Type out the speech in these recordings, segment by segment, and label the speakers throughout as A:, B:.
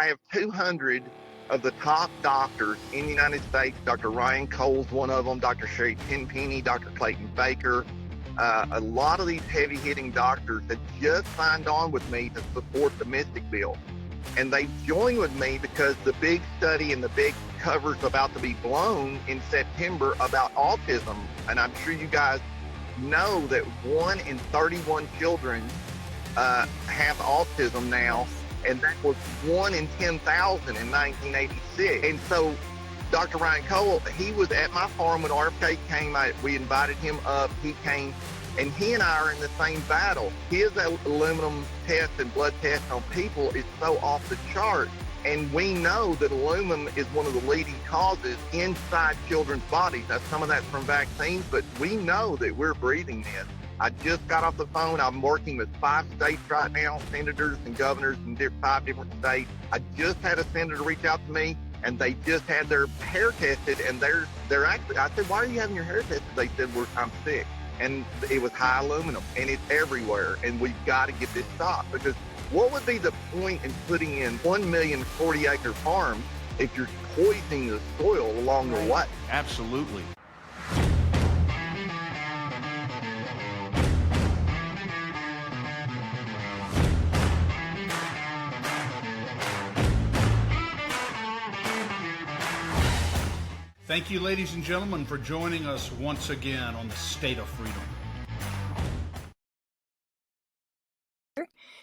A: I have 200 of the top doctors in the United States. Dr. Ryan Cole's one of them, Dr. Sherry Tenpenny, Dr. Clayton Baker. A lot of these heavy-hitting doctors that just signed on with me to support the Mystic Bill. And they joined with me because the big study and the big cover's about to be blown in September about autism. And I'm sure you guys know that 1 in 31 children have autism now, and that was 1 in 10,000 in 1986. And so Dr. Ryan Cole, he was at my farm when RFK came. We invited him up. He came, and he and I are in the same battle. His aluminum test and blood test on people is so off the chart. And we know that aluminum is one of the leading causes inside children's bodies. Now, some of that's from vaccines, but we know that we're breathing this. I just got off the phone. I'm working with 5 states right now, senators and governors in 5 different states. I just had a senator reach out to me, and they just had their hair tested, and they're actually, I said, why are you having your hair tested? They said, I'm sick. And it was high aluminum, and it's everywhere, and we've got to get this stopped, because what would be the point in putting in 1 million 40-acre farms if you're poisoning the soil along the way?
B: Absolutely. Thank you, ladies and gentlemen, for joining us once again on the State of Freedom.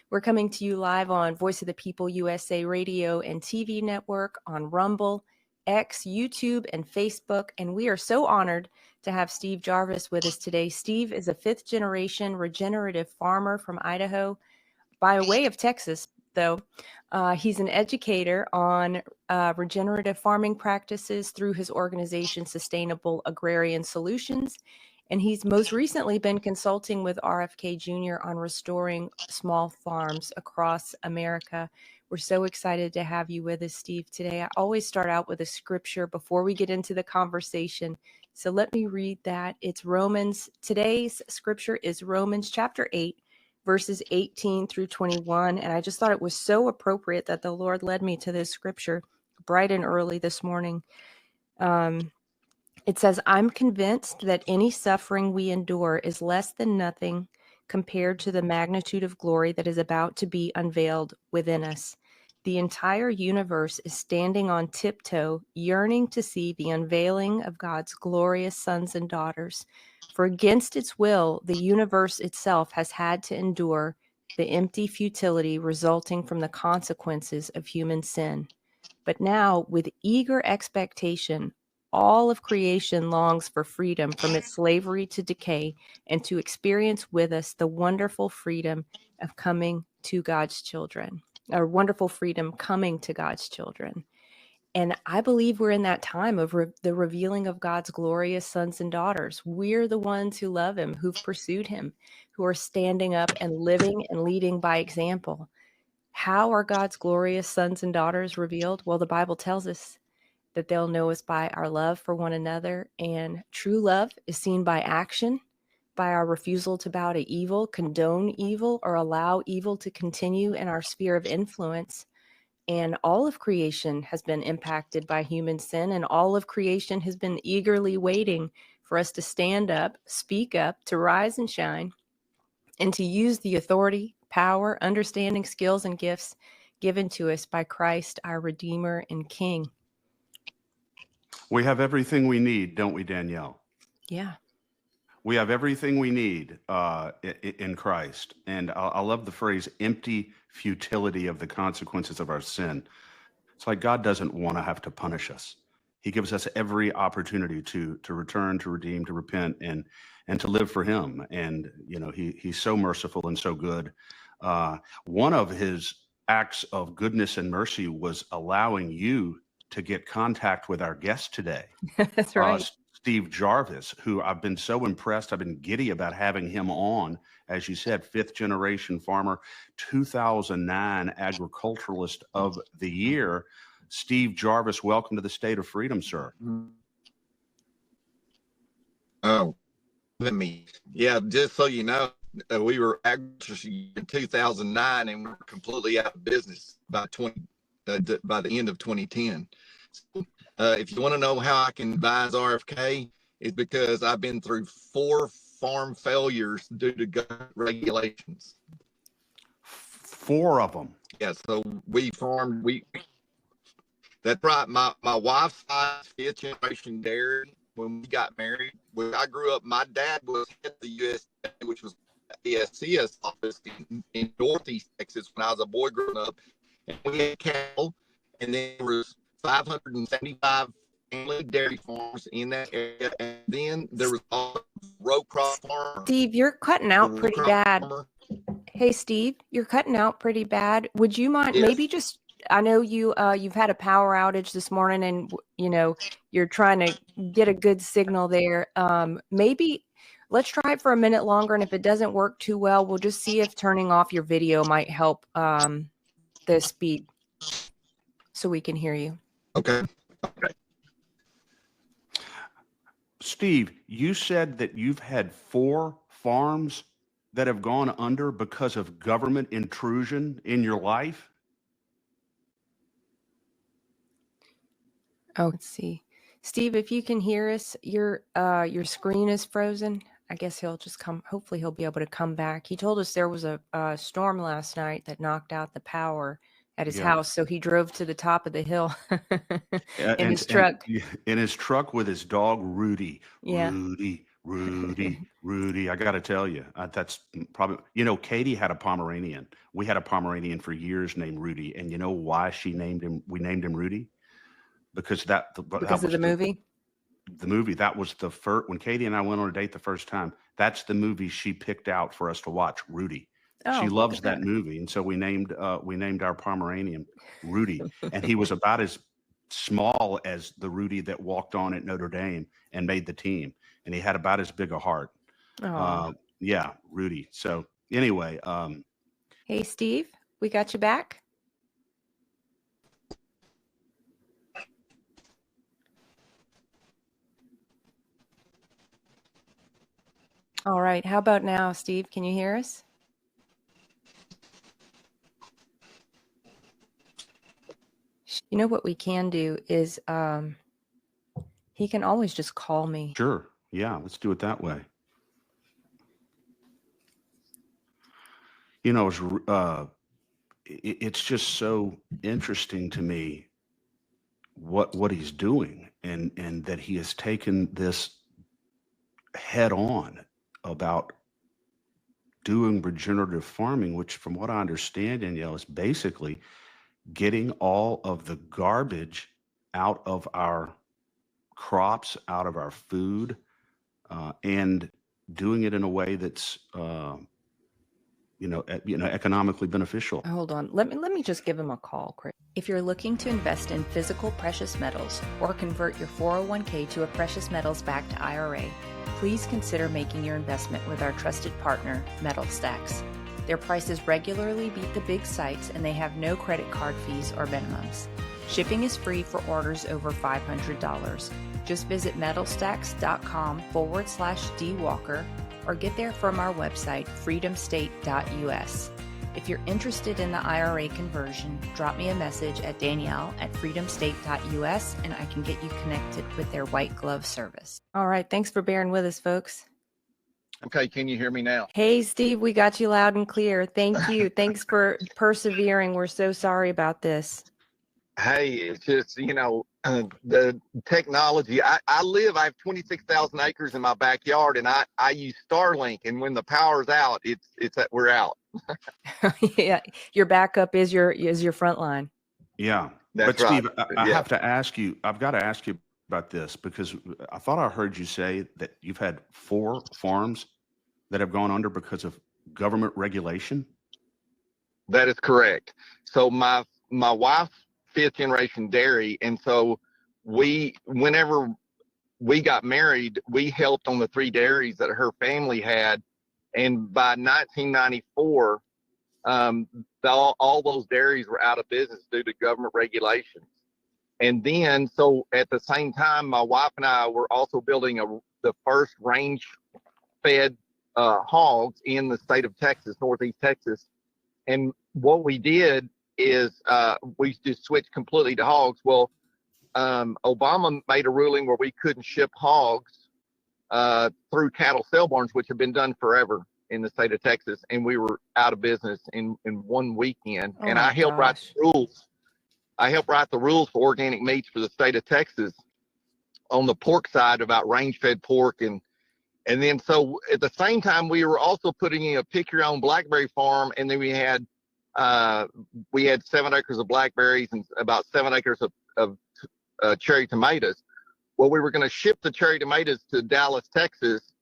C: We're coming to you live on Voice of the People USA radio and TV network, on Rumble, X, YouTube, and Facebook. And we are so honored to have Steve Jarvis with us today. Steve is a 5th-generation regenerative farmer from Idaho, by way of Texas, though. He's an educator on regenerative farming practices through his organization, Sustainable Agrarian Solutions. And he's most recently been consulting with RFK Jr. on restoring small farms across America. We're so excited to have you with us, Steve, today. I always start out with a scripture before we get into the conversation. So let me read that. It's Romans. Today's scripture is Romans chapter 8, verses 18 through 21. And I just thought it was so appropriate that the Lord led me to this scripture bright and early this morning. It says, I'm convinced that any suffering we endure is less than nothing compared to the magnitude of glory that is about to be unveiled within us. The entire universe is standing on tiptoe, yearning to see the unveiling of God's glorious sons and daughters. For against its will, the universe itself has had to endure the empty futility resulting from the consequences of human sin. But now, with eager expectation, all of creation longs for freedom from its slavery to decay and to experience with us the wonderful freedom of coming to God's children, or wonderful freedom coming to God's children. And I believe we're in that time of the revealing of God's glorious sons and daughters. We're the ones who love him, who've pursued him, who are standing up and living and leading by example. How are God's glorious sons and daughters revealed? Well, the Bible tells us that they'll know us by our love for one another. And true love is seen by action, by our refusal to bow to evil, condone evil, or allow evil to continue in our sphere of influence. And all of creation has been impacted by human sin, and all of creation has been eagerly waiting for us to stand up, speak up, to rise and shine, and to use the authority, power, understanding, skills, and gifts given to us by Christ, our Redeemer and King.
B: We have everything we need, don't we, Danielle?
C: Yeah.
B: We have everything we need in Christ. And I love the phrase, empty futility of the consequences of our sin. It's like God doesn't want to have to punish us. He gives us every opportunity to return, to redeem, to repent, and to live for him. And, you know, he's so merciful and so good. One of his acts of goodness and mercy was allowing you to get contact with our guest today.
C: That's right.
B: Steve Jarvis, who I've been so impressed. I've been giddy about having him on. As you said, 5th-generation farmer, 2009 agriculturalist of the year. Steve Jarvis, welcome to the State of Freedom, sir.
A: Oh, just so you know, we were agriculture in 2009 and we were completely out of business by
D: by the end of 2010. So, if you want to know how I can advise RFK, it's because I've been through 4 farm failures due to government regulations.
B: 4 of them.
D: Yeah, so that's right. My wife's side, 5th generation dairy. When we got married, when I grew up, my dad was at the USDA, which was the SCS office in Northeast Texas when I was a boy growing up. And we had cattle, and there was 575 family dairy farms in that area. And then there was all row crop farmers.
C: Steve, you're cutting out pretty bad. Hey, Steve, you're cutting out pretty bad. Would you mind maybe just, I know you've had a power outage this morning and, you know, you're trying to get a good signal there. Maybe let's try it for a minute longer. And if it doesn't work too well, we'll just see if turning off your video might help the speed so we can hear you.
D: Okay.
B: Steve, you said that you've had 4 farms that have gone under because of government intrusion in your life?
C: Oh, let's see. Steve, if you can hear us, your screen is frozen. I guess he'll just come. Hopefully he'll be able to come back. He told us there was a storm last night that knocked out the power at his house. So he drove to the top of the hill in his truck.
B: In his truck with his dog, Rudy.
C: Yeah.
B: Rudy. I got to tell you, that's probably, you know, Katie had a Pomeranian. We had a Pomeranian for years named Rudy. And you know why we named him Rudy? Because because of the movie? The movie, that was the first, when Katie and I went on a date the first time, that's the movie she picked out for us to watch, Rudy.
C: Oh,
B: she loves that movie. And so we named our Pomeranian Rudy. And he was about as small as the Rudy that walked on at Notre Dame and made the team. And he had about as big a heart. Yeah, Rudy. So anyway.
C: Hey, Steve, we got you back. All right. How about now, Steve? Can you hear us? You know what we can do is he can always just call me.
B: Sure. Yeah, let's do it that way. You know, it's just so interesting to me what he's doing and that he has taken this head on about doing regenerative farming, which from what I understand, Danielle, is basically getting all of the garbage out of our crops, out of our food, and doing it in a way that's economically beneficial.
C: Hold on. Let me just give him a call, Chris. If you're looking to invest in physical precious metals or convert your 401k to a precious metals backed IRA, please consider making your investment with our trusted partner, Metal Stacks. Their prices regularly beat the big sites and they have no credit card fees or minimums. Shipping is free for orders over $500. Just visit metalstacks.com/dwalker or get there from our website, freedomstate.us. If you're interested in the IRA conversion, drop me a message at Danielle at freedomstate.us and I can get you connected with their white glove service. All right. Thanks for bearing with us, folks.
A: Okay. Can you hear me now?
C: Hey, Steve, we got you loud and clear. Thank you. Thanks for persevering. We're so sorry about this.
A: Hey, it's just, the technology. I have 26,000 acres in my backyard and I use Starlink, and when the power's out, it's that we're out.
C: Yeah. Your backup is your front line.
B: Yeah.
A: That's
B: but Steve,
A: right.
B: I have to ask you, I've got to ask you about this because I thought I heard you say that you've had 4 farms that have gone under because of government regulation.
A: That is correct. So my wife, 5th generation dairy. And so whenever we got married, we helped on the 3 dairies that her family had. And by 1994, all those dairies were out of business due to government regulations. And then, so at the same time, my wife and I were also building the first range-fed hogs in the state of Texas, Northeast Texas. And what we did is we just switched completely to hogs. Well, Obama made a ruling where we couldn't ship hogs through cattle sale barns, which have been done forever in the state of Texas, and we were out of business in one weekend.
C: Oh
A: and
C: my
A: I helped write
C: gosh.
A: the rules. I helped write the rules for organic meats for the state of Texas on the pork side about range-fed pork, and then so at the same time we were also putting in a pick your own blackberry farm, and then we had 7 acres of blackberries and about 7 acres of cherry tomatoes. Well, we were going to ship the cherry tomatoes to Dallas, Texas,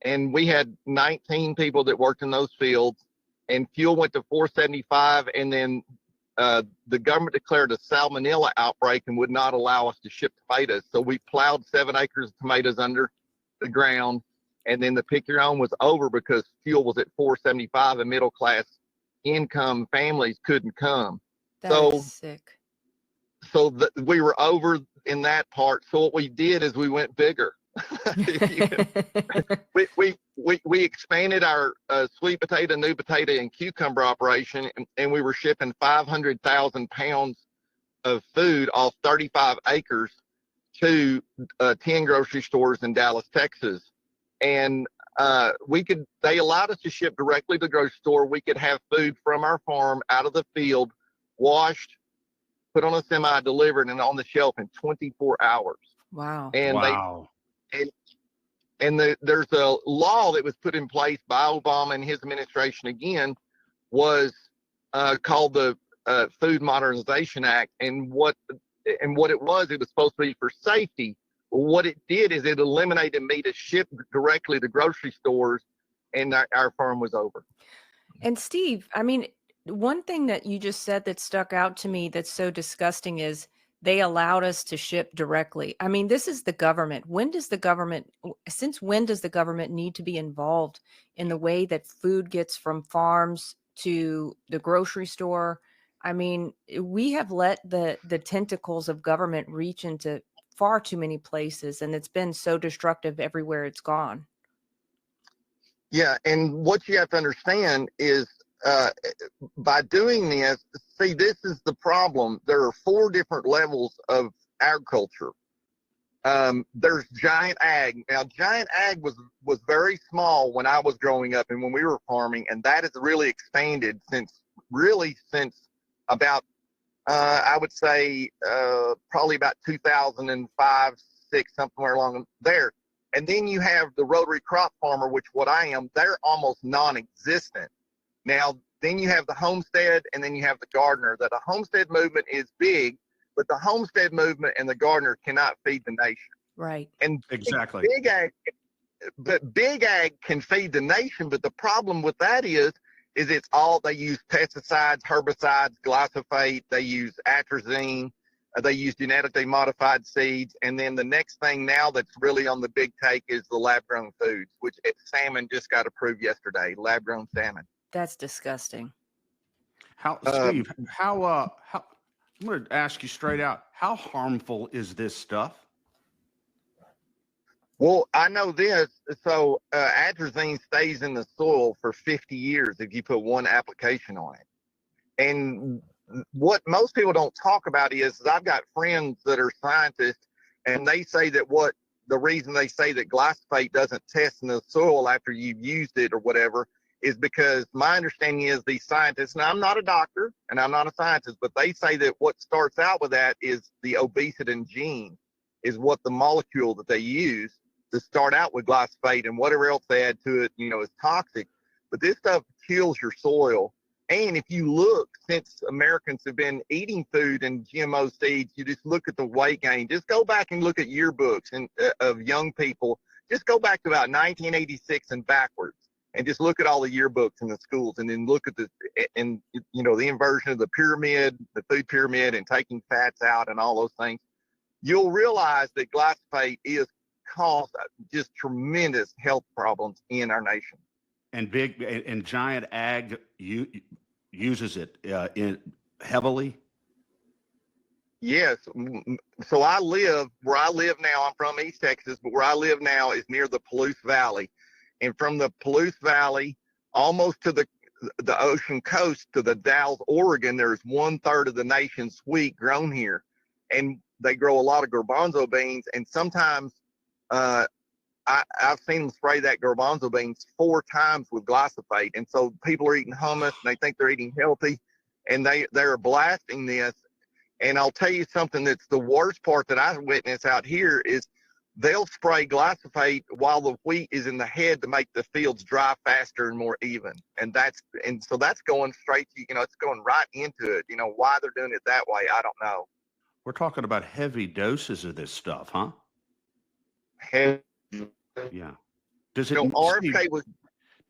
A: and we had 19 people that worked in those fields, and fuel went to $4.75, and then the government declared a salmonella outbreak and would not allow us to ship tomatoes. So we plowed 7 acres of tomatoes under the ground, and then the pick your own was over because fuel was at $4.75 and middle class income families couldn't come.
C: That is sick.
A: So we were over in that part. So what we did is we went bigger. we expanded our sweet potato, new potato, and cucumber operation, and we were shipping 500,000 pounds of food off 35 acres to 10 grocery stores in Dallas, Texas. And they allowed us to ship directly to the grocery store. We could have food from our farm out of the field, washed, put on a semi, delivered, and on the shelf in 24 hours.
C: Wow.
A: And
B: Wow.
A: there's a law that was put in place by Obama and his administration again, was called the Food Modernization Act. And what it was supposed to be for safety. What it did is it eliminated me to ship directly to grocery stores, and our farm was over.
C: And Steve, I mean, one thing that you just said that stuck out to me that's so disgusting is they allowed us to ship directly. I mean, this is the government. Since when does the government need to be involved in the way that food gets from farms to the grocery store? I mean, we have let the tentacles of government reach into far too many places, and it's been so destructive everywhere it's gone.
A: Yeah, and what you have to understand is by doing this, see, this is the problem. There are 4 different levels of agriculture. There's giant ag. Now, giant ag was very small when I was growing up and when we were farming, and that has really expanded since about I would say probably about 2005, 6, somewhere along there. And then you have the rotary crop farmer, which what I am, they're almost non-existent. Now, then you have the homestead, and then you have the gardener. That the homestead movement is big, but the homestead movement and the gardener cannot feed the nation.
C: Right.
A: And
B: Exactly.
A: Big ag can feed the nation, but the problem with that is it's all, they use pesticides, herbicides, glyphosate, they use atrazine, they use genetically modified seeds, and then the next thing now that's really on the big take is the lab-grown foods, which salmon just got approved yesterday, lab-grown salmon.
C: That's disgusting.
B: Steve, how I'm going to ask you straight out, how harmful is this stuff?
A: Well, I know this. So atrazine stays in the soil for 50 years if you put one application on it. And what most people don't talk about is I've got friends that are scientists, and they say that the reason they say that glyphosate doesn't test in the soil after you've used it or whatever is because my understanding is these scientists, and I'm not a doctor and I'm not a scientist, but they say that what starts out with that is the obesity gene is what the molecule that they use to start out with glyphosate, and whatever else they add to it, is toxic. But this stuff kills your soil. And if you look, since Americans have been eating food and GMO seeds, you just look at the weight gain. Just go back and look at yearbooks of young people. Just go back to about 1986 and backwards, and just look at all the yearbooks in the schools, and then look at the inversion of the pyramid, the food pyramid, and taking fats out and all those things. You'll realize that glyphosate is caused just tremendous health problems in our nation.
B: And giant ag uses it heavily.
A: Yes. So where I live now, I'm from East Texas, but where I live now is near the Palouse Valley. And from the Palouse Valley almost to the ocean coast to the Dalles, Oregon, there's 1/3 of the nation's wheat grown here, and they grow a lot of garbanzo beans. And sometimes I've seen them spray that garbanzo beans 4 times with glyphosate, and so people are eating hummus and they think they're eating healthy, and they're blasting this. And I'll tell you something that's the worst part that I witness out here is they'll spray glyphosate while the wheat is in the head to make the fields dry faster and more even. And so that's going straight to, it's going right into it. Why they're doing it that way, I don't know.
B: We're talking about heavy doses of this stuff, huh? Yeah. Does it
A: RFK was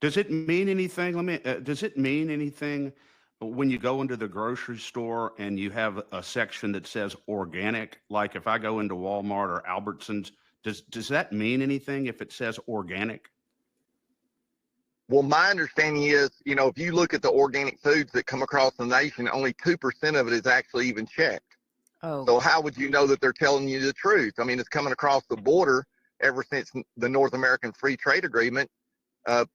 B: does it mean anything? Does it mean anything when you go into the grocery store and you have a section that says organic? Like if I go into Walmart or Albertsons, does that mean anything if it says organic?
A: Well, my understanding is, if you look at the organic foods that come across the nation, only 2% of it is actually even checked.
C: Oh.
A: So how would you know that they're telling you the truth? I mean, it's coming across the border ever since the North American Free Trade Agreement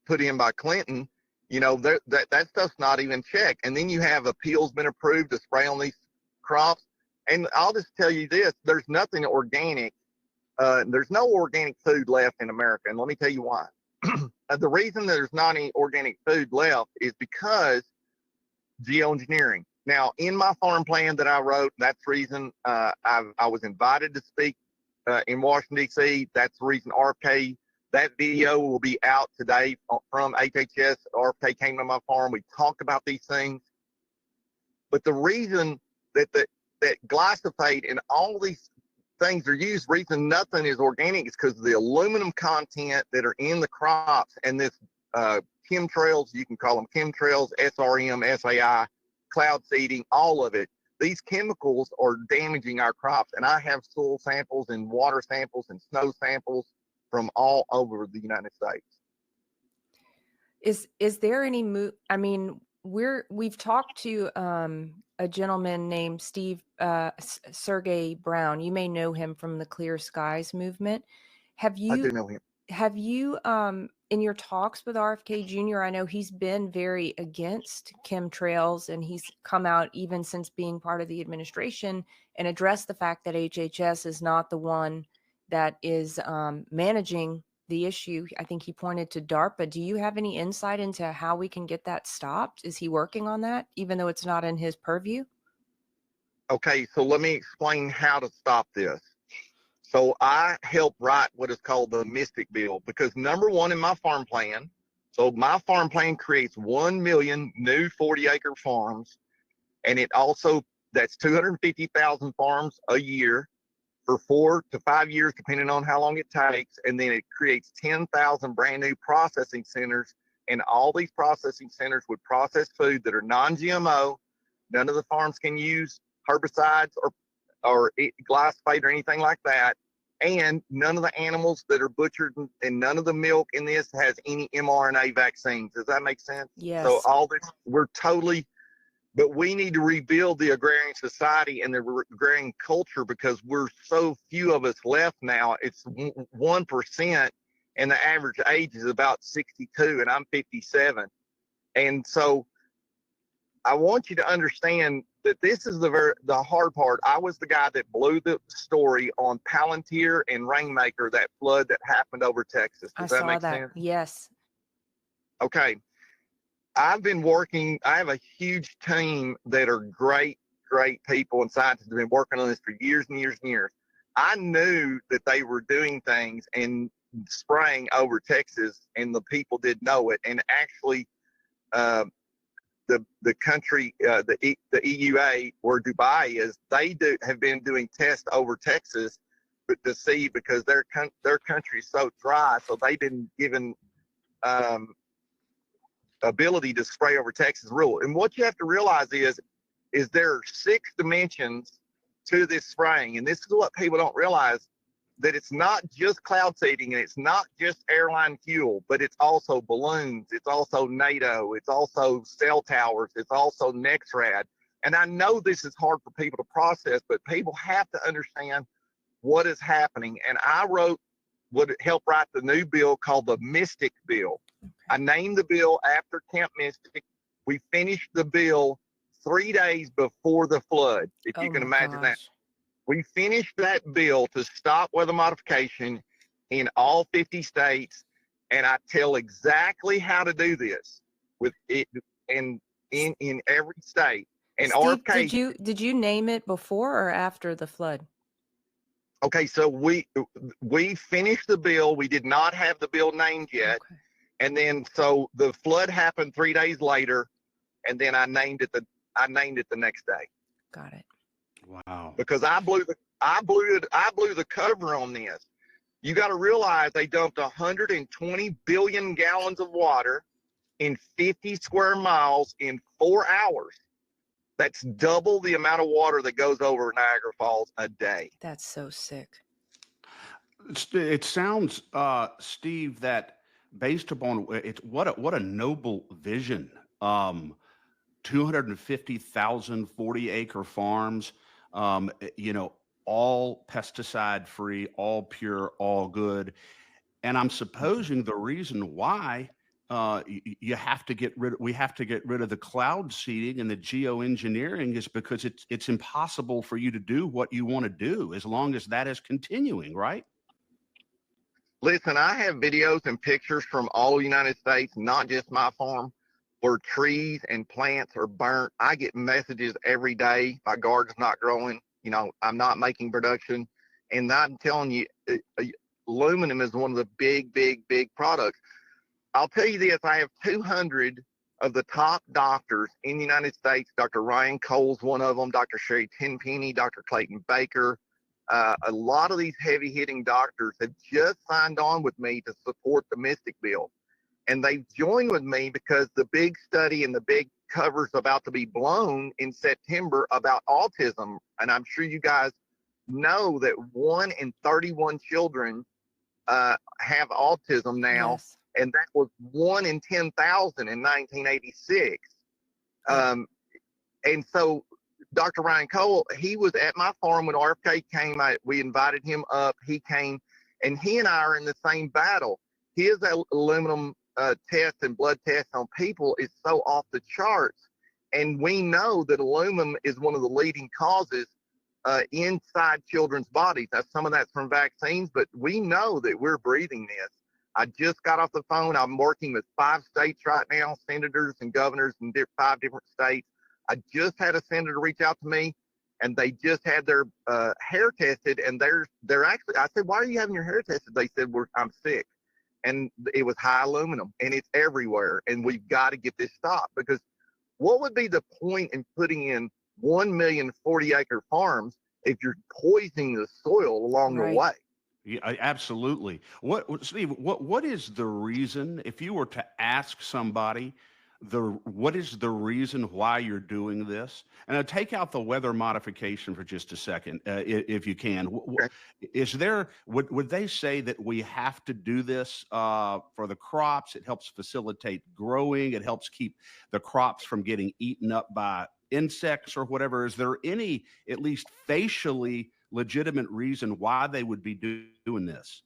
A: put in by Clinton. That stuff's not even checked. And then you have appeals been approved to spray on these crops. And I'll just tell you this, there's nothing organic. There's no organic food left in America. And let me tell you why. The reason there's not any organic food left is because geoengineering. Now, in my farm plan that I wrote, that's the reason I was invited to speak in Washington, D.C. That's the reason RFK, that video will be out today from HHS. RFK came to my farm. We talked about these things. But the reason that glyphosate and all these things are used, reason nothing is organic is because of the aluminum content that are in the crops and this chemtrails, you can call them chemtrails, SRM, SAI, cloud seeding, all of it. These chemicals are damaging our crops. And I have soil samples and water samples and snow samples from all over the United States.
C: Is there any I mean, we've talked to a gentleman named Steve Sergey Brown. You may know him from the Clear Skies movement.
A: I do know him.
C: Have you in your talks with RFK Jr., I know he's been very against chemtrails, and he's come out even since being part of the administration and addressed the fact that HHS is not the one that is managing the issue. I think he pointed to DARPA. Do you have any insight into how we can get that stopped? Is he working on that, even though it's not in his purview?
A: Okay, so let me explain how to stop this. So I help write what is called the Mystic Bill, because number one in my farm plan, so my farm plan creates 1 million new 40-acre farms, and it also, that's 250,000 farms a year for 4 to 5 years, depending on how long it takes. And then it creates 10,000 brand new processing centers. And all these processing centers would process food that are non-GMO. None of the farms can use herbicides or glyphosate or anything like that. And none of the animals that are butchered and none of the milk in this has any mRNA vaccines. Does that make sense?
C: Yes.
A: So all this, but we need to rebuild the agrarian society and the agrarian culture, because we're so few of us left now. It's 1%, and the average age is about 62, and I'm 57. And so I want you to understand that this is the hard part. I was the guy that blew the story on Palantir and Rainmaker, that flood that happened over Texas. Does that make sense?
C: Yes.
A: Okay. I've been working, I have a huge team that are great people and scientists that have been working on this for years and years and years. I knew that they were doing things and spraying over Texas, and the people did know it. And actually, the country, the EUA, where Dubai is, they have been doing tests over Texas, but to see, because their country is so dry, so they've been given ability to spray over Texas rule. And what you have to realize is there are 6 dimensions to this spraying. And this is what people don't realize, that it's not just cloud seeding and it's not just airline fuel, but it's also balloons. It's also NATO. It's also cell towers. It's also NexRad. And I know this is hard for people to process, but people have to understand what is happening. And I helped write the new bill called the Mystic Bill. I named the bill after Camp Mystic, We finished the bill 3 days before the flood, if you can imagine that. We finished that bill to stop weather modification in all 50 states, and I tell exactly how to do this with it in every state. And
C: Steve,
A: RFK,
C: did you name it before or after the flood?
A: okay, so we finished the bill. We did not have the bill named yet.
C: Okay.
A: And then so the flood happened 3 days later, and then I named it the next day.
C: Got it.
B: Wow.
A: Because I blew the cover on this. You got to realize they dumped 120 billion gallons of water in 50 square miles in 4 hours. That's double the amount of water that goes over Niagara Falls a day.
C: That's so sick.
B: It sounds, Steve, that based upon it's what a noble vision. 250,000 40-acre farms, all pesticide free, all pure, all good. And I'm supposing the reason why we have to get rid of the cloud seeding and the geoengineering is because it's impossible for you to do what you want to do as long as that is continuing, right?
A: Listen, I have videos and pictures from all the United States, not just my farm, where trees and plants are burnt. I get messages every day. My garden's not growing. I'm not making production. And I'm telling you, aluminum is one of the big products. I'll tell you this, I have 200 of the top doctors in the United States. Dr. Ryan Cole's one of them, Dr. Sherry Tenpenny, Dr. Clayton Baker. A lot of these heavy-hitting doctors have just signed on with me to support the Mystic Bill. And they've joined with me because the big study and the big cover's about to be blown in September about autism. And I'm sure you guys know that 1 in 31 children have autism now.
C: Yes.
A: And that was 1 in 10,000 in 1986. And so Dr. Ryan Cole, he was at my farm when RFK came. We invited him up. He came, and he and I are in the same battle. His aluminum test and blood test on people is so off the charts. And we know that aluminum is one of the leading causes inside children's bodies. Now, some of that's from vaccines, but we know that we're breathing this. I just got off the phone. I'm working with 5 states right now, senators and governors in 5 different states. I just had a senator reach out to me, and they just had their hair tested, and they're actually, I said, why are you having your hair tested? They said, I'm sick. And it was high aluminum, and it's everywhere, and we've got to get this stopped, because what would be the point in putting in 1 million 40-acre farms if you're poisoning the soil along the way?
B: Yeah, absolutely. Steve, what is the reason, if you were to ask somebody, what is the reason why you're doing this? And I'll take out the weather modification for just a second, if you can. Is there, would they say that we have to do this for the crops? It helps facilitate growing. It helps keep the crops from getting eaten up by insects or whatever. Is there any, at least facially, legitimate reason why they would be doing this?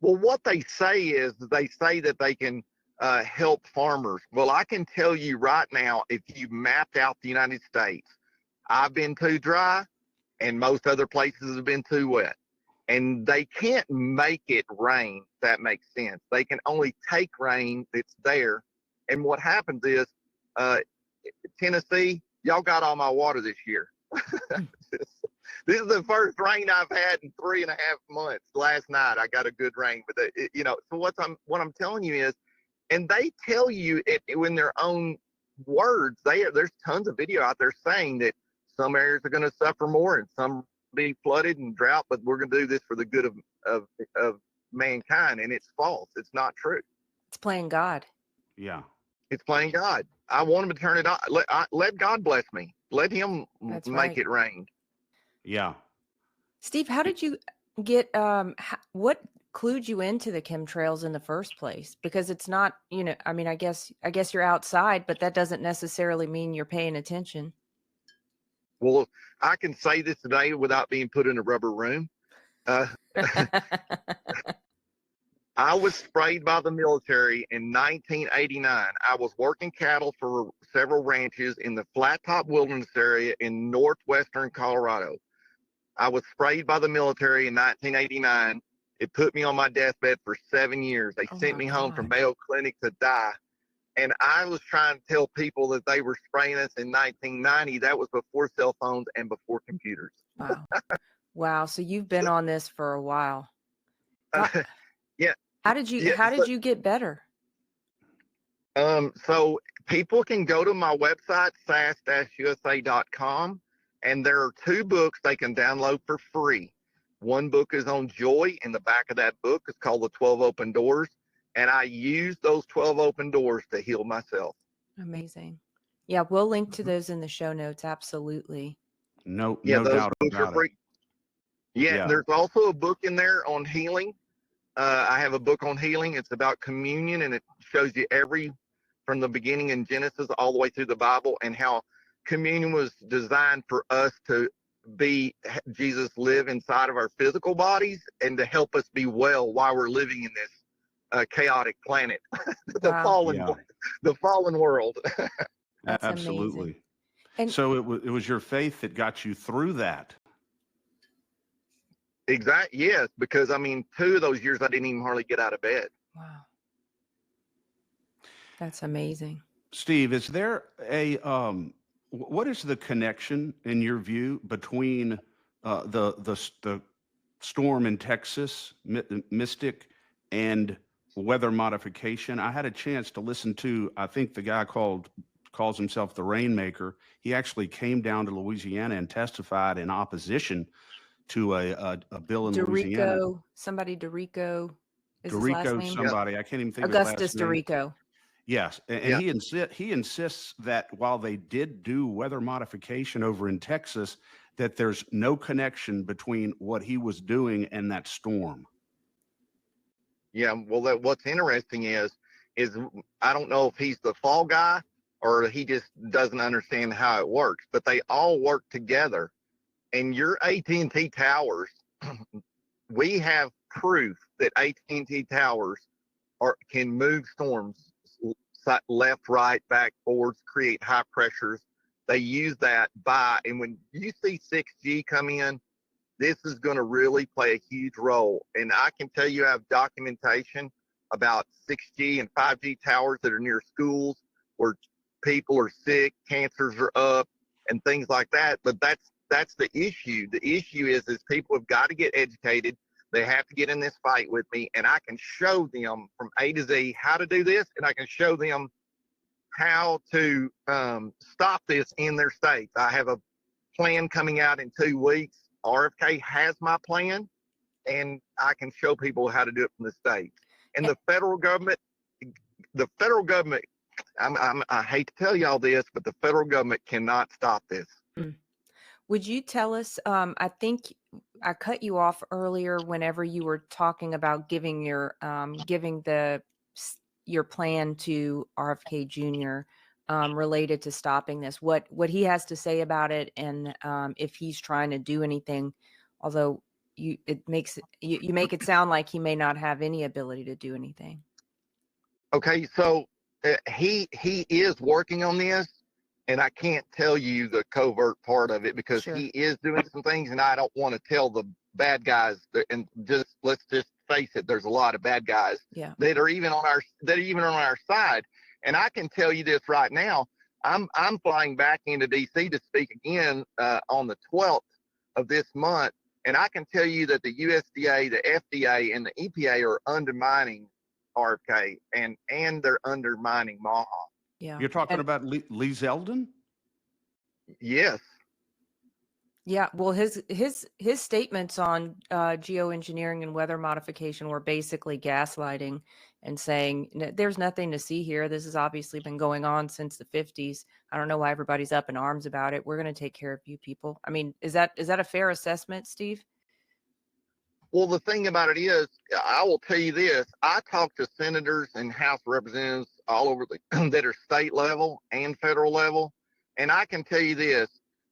A: Well, what they say is they say that they can help farmers. Well, I can tell you right now, if you mapped out the United States, I've been too dry and most other places have been too wet. And they can't make it rain, if that makes sense. They can only take rain that's there. And what happens is, Tennessee, y'all got all my water this year. This is the first rain I've had in 3.5 months. Last night I got a good rain, but so what I'm telling you is, and they tell you it in their own words. There's tons of video out there saying that some areas are going to suffer more and some be flooded and drought, but we're going to do this for the good of mankind, and it's false. It's not true.
C: It's playing God.
B: Yeah,
A: it's playing God. I want him to turn it on. Let God bless me. Let him make it rain.
B: Yeah.
C: Steve, how did you get, what clued you into the chemtrails in the first place? Because it's not, I guess you're outside, but that doesn't necessarily mean you're paying attention.
A: Well, I can say this today without being put in a rubber room. I was sprayed by the military in 1989. I was working cattle for several ranches in the Flat Top Wilderness area in northwestern Colorado. I was sprayed by the military in 1989. It put me on my deathbed for 7 years. They sent me home from Mayo Clinic to die. And I was trying to tell people that they were spraying us in 1990. That was before cell phones and before computers.
C: Wow. Wow. So you've been on this for a while.
A: Yeah.
C: How did you get better?
A: So people can go to my website, sas-usa.com, and there are 2 books they can download for free. One book is on joy. In the back of that book is called The 12 Open Doors. And I use those 12 open doors to heal myself.
C: Amazing. Yeah, we'll link to those in the show notes. Absolutely.
B: No
A: those
B: doubt
A: books
B: about
A: are free.
B: it.
A: Yeah, there's also a book in there on healing. I have a book on healing. It's about communion, and it shows you from the beginning in Genesis all the way through the Bible, and how communion was designed for us to be Jesus live inside of our physical bodies and to help us be well while we're living in this chaotic planet, the fallen world.
C: That's
B: absolutely
C: amazing. And
B: so it was your faith that got you through that.
A: Exactly. Yes, because 2 of those years I didn't even hardly get out of bed.
C: wow, that's amazing.
B: Steve, is there what is the connection in your view between the storm in Texas, Mystic, and weather modification? I had a chance to listen to, I think the guy calls himself the Rainmaker. He actually came down to Louisiana and testified in opposition to a bill in Louisiana.
C: DeRico is his last name?
B: Somebody, I can't even think
C: Augustus
B: of his last name.
C: DeRico.
B: Yes, and he insists that while they did do weather modification over in Texas, that there's no connection between what he was doing and that storm.
A: Yeah, well, what's interesting is I don't know if he's the fall guy or he just doesn't understand how it works, but they all work together. And your AT&T towers, we have proof that AT&T towers can move storms left, right, back, forwards, create high pressures. They use that and when you see 6G come in, this is going to really play a huge role. And I can tell you I have documentation about 6G and 5G towers that are near schools where people are sick, cancers are up, and things like that. But that's the issue. The issue is people have got to get educated. They have to get in this fight with me, and I can show them from A to Z how to do this, and I can show them how to stop this in their states. I have a plan coming out in 2 weeks. RFK has my plan, and I can show people how to do it from the states. And the federal government, I hate to tell y'all this, but the federal government cannot stop this.
C: Would you tell us, I think I cut you off earlier whenever you were talking about giving your plan to RFK Jr. Related to stopping this, what he has to say about it, and if he's trying to do anything, although you make it sound like he may not have any ability to do anything.
A: Okay, so he is working on this. And I can't tell you the covert part of it because he is doing some things, and I don't want to tell the bad guys. And let's just face it, there's a lot of bad guys that are even on our side. And I can tell you this right now: I'm flying back into D.C. to speak again on the 12th of this month, and I can tell you that the USDA, the FDA, and the EPA are undermining RFK, and they're undermining MAHA.
C: Yeah.
B: You're talking about Lee Zeldin?
A: Yes.
C: Yeah. Well, his statements on geoengineering and weather modification were basically gaslighting and saying there's nothing to see here. This has obviously been going on since the 50s. I don't know why everybody's up in arms about it. We're going to take care of you people. I mean, is that a fair assessment, Steve?
A: Well, the thing about it is, I will tell you this: I talk to senators and House representatives all over that are state level and federal level, and I can tell you this: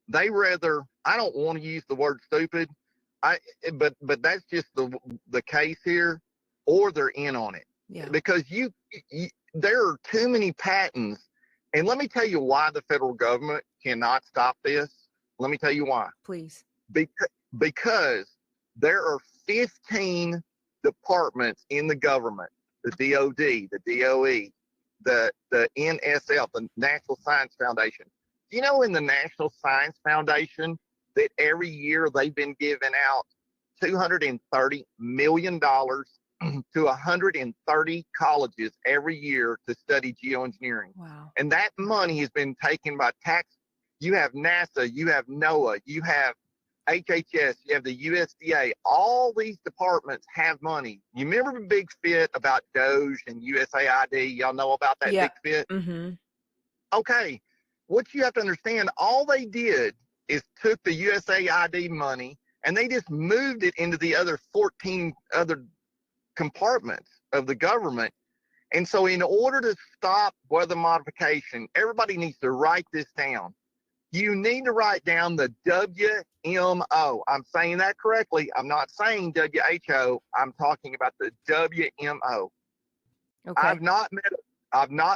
A: they rather, I don't want to use the word stupid, but that's just the case here. or they're in on it.
C: Yeah.
A: Because there are too many patents. And let me tell you why the federal government cannot stop this. Let me tell you why.
C: Please.
A: Because there are 15 departments in the government, the DOD, the DOE, the NSF, the National Science Foundation. Do you know in the National Science Foundation that every year they've been giving out $230 million to 130 colleges every year to study geoengineering.
C: Wow.
A: And that money has been taken by tax. You have NASA, you have NOAA, you have HHS, you have the USDA. All these departments have money. You remember the big fit about Doge and USAID? Y'all know about that big fit?
C: Mm-hmm.
A: Okay. What you have to understand, all they did is took the USAID money and they just moved it into the other 14 other compartments of the government. And so in order to stop weather modification, everybody needs to write this down. You need to write down the WMO. I'm saying that correctly. I'm not saying WHO. I'm talking about the WMO.
C: Okay.
A: I've not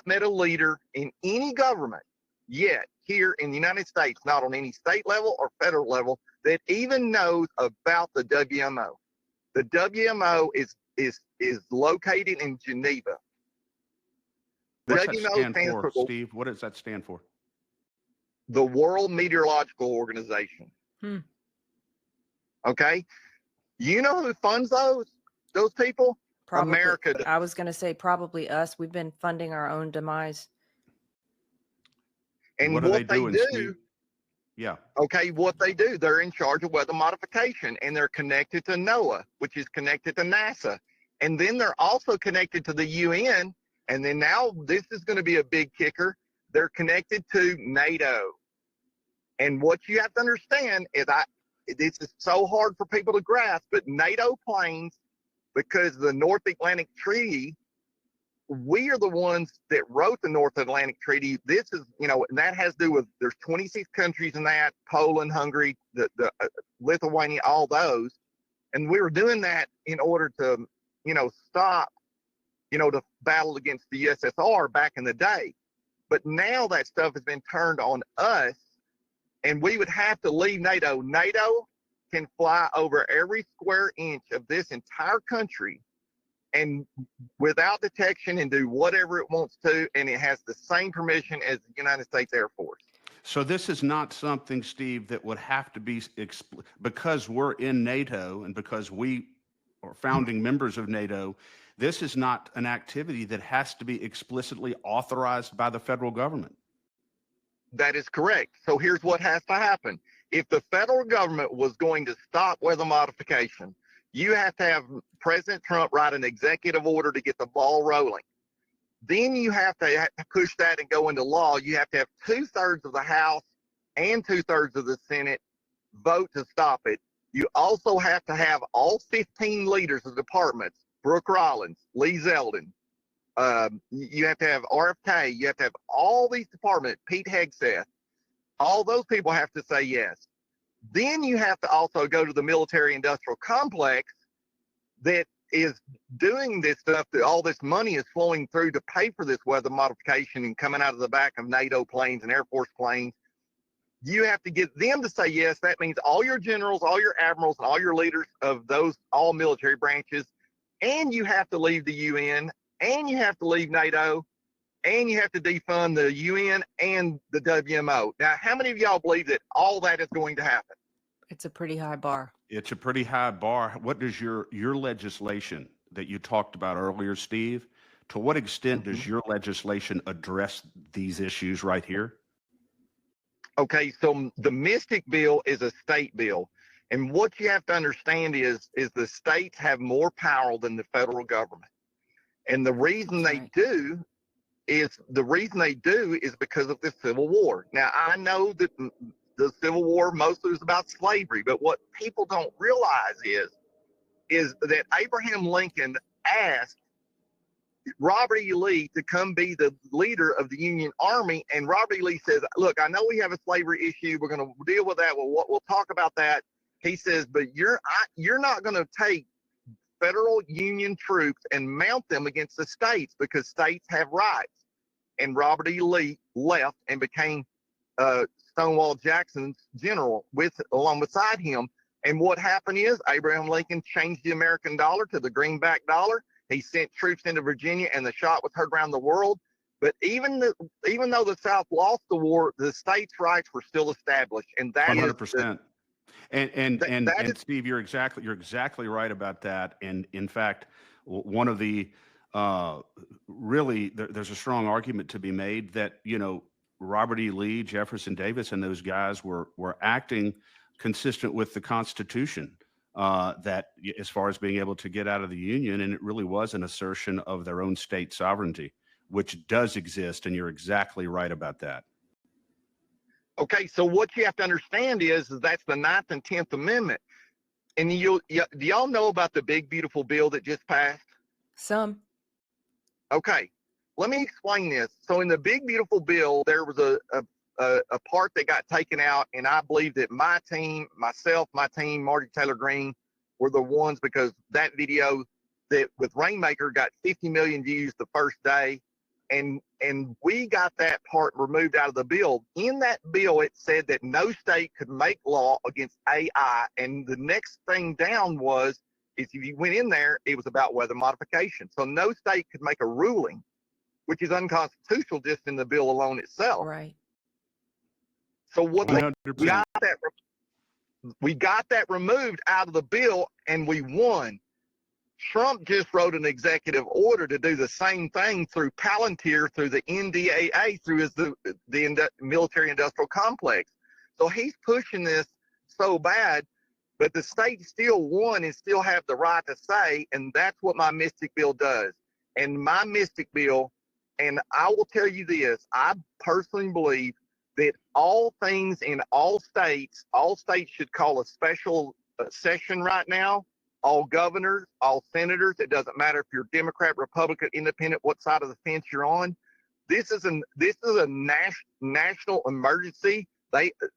A: met a leader in any government yet here in the United States, not on any state level or federal level, that even knows about the WMO. The WMO is located in Geneva.
B: What's that stand for, Steve? What does that stand for?
A: The World Meteorological Organization. Okay? You know who funds those people?
C: Probably,
A: America does.
C: I was going to say probably us. We've been funding our own demise.
A: And
B: what are they doing, Steve? Yeah.
A: Okay, what they do, they're in charge of weather modification, and they're connected to NOAA, which is connected to NASA. And then they're also connected to the UN. And then now this is going to be a big kicker. They're connected to NATO. And what you have to understand is this is so hard for people to grasp, but NATO planes, because the North Atlantic Treaty, we are the ones that wrote the North Atlantic Treaty. This is, and that has to do with, there's 26 countries in that, Poland, Hungary, the Lithuania, all those. And we were doing that in order to, stop, the battle against the USSR back in the day. But now that stuff has been turned on us, and we would have to leave NATO. NATO can fly over every square inch of this entire country and without detection and do whatever it wants to, and it has the same permission as the United States Air Force.
B: So this is not something, Steve, that would have to be because we're in NATO and because we are founding members of NATO. This is not an activity that has to be explicitly authorized by the federal government.
A: That is correct. So here's what has to happen. If the federal government was going to stop weather modification, you have to have President Trump write an executive order to get the ball rolling. Then you have to push that and go into law. You have to have 2/3 of the House and 2/3 of the Senate vote to stop it. You also have to have all 15 leaders of departments, Brooke Rollins, Lee Zeldin. You have to have RFK. You have to have all these departments, Pete Hegseth. All those people have to say yes. Then you have to also go to the military-industrial complex that is doing this stuff, that all this money is flowing through to pay for this weather modification and coming out of the back of NATO planes and Air Force planes. You have to get them to say yes. That means all your generals, all your admirals, and all your leaders of those all military branches. And you have to leave the UN, and you have to leave NATO, and you have to defund the UN and the WMO. Now, how many of y'all believe that all that is going to happen?
C: It's a pretty high bar.
B: It's a pretty high bar. What does your legislation that you talked about earlier, Steve, to what extent does your legislation address these issues right here?
A: Okay, so the Mystic bill is a state bill. And what you have to understand is the states have more power than the federal government. And the reason they do is because of the Civil War. Now, I know that the Civil War mostly was about slavery, but what people don't realize is that Abraham Lincoln asked Robert E. Lee to come be the leader of the Union Army, and Robert E. Lee says, look, I know we have a slavery issue. We're going to deal with that. We'll talk about that. He says, but you're not going to take federal Union troops and mount them against the states because states have rights. And Robert E. Lee left and became Stonewall Jackson's general along beside him. And what happened is Abraham Lincoln changed the American dollar to the greenback dollar. He sent troops into Virginia, and the shot was heard around the world. But even though the South lost the war, the states' rights were still established, and that
B: 100%. And
A: is
B: Steve, you're exactly right about that. And in fact, one of the there's a strong argument to be made that Robert E. Lee, Jefferson Davis, and those guys were acting consistent with the Constitution. That as far as being able to get out of the Union, and it really was an assertion of their own state sovereignty, which does exist, and you're exactly right about that.
A: okay. So what you have to understand is that's the 9th and 10th Amendment. And do y'all know about the big beautiful bill that just passed?
C: Some.
A: Okay, let me explain this. So in the big beautiful bill, there was a part that got taken out, and I believe that my team, Marty Taylor Greene, were the ones, because that video that with Rainmaker got 50 million views the first day, and we got that part removed out of the bill. In that bill, it said that no state could make law against AI, and the next thing down is if you went in there, it was about weather modification. So no state could make a ruling, which is unconstitutional just in the bill alone itself.
C: Right.
A: So what we got that removed out of the bill, and we won. Trump just wrote an executive order to do the same thing through Palantir, through the NDAA, through the military industrial complex. So he's pushing this so bad, but the state still won and still have the right to say, and that's what my Mystic Bill does. And my Mystic Bill, and I will tell you this, I personally believe that all things in all states should call a special session right now. All governors, all senators, it doesn't matter if you're Democrat, Republican, Independent, what side of the fence you're on. This is a national emergency.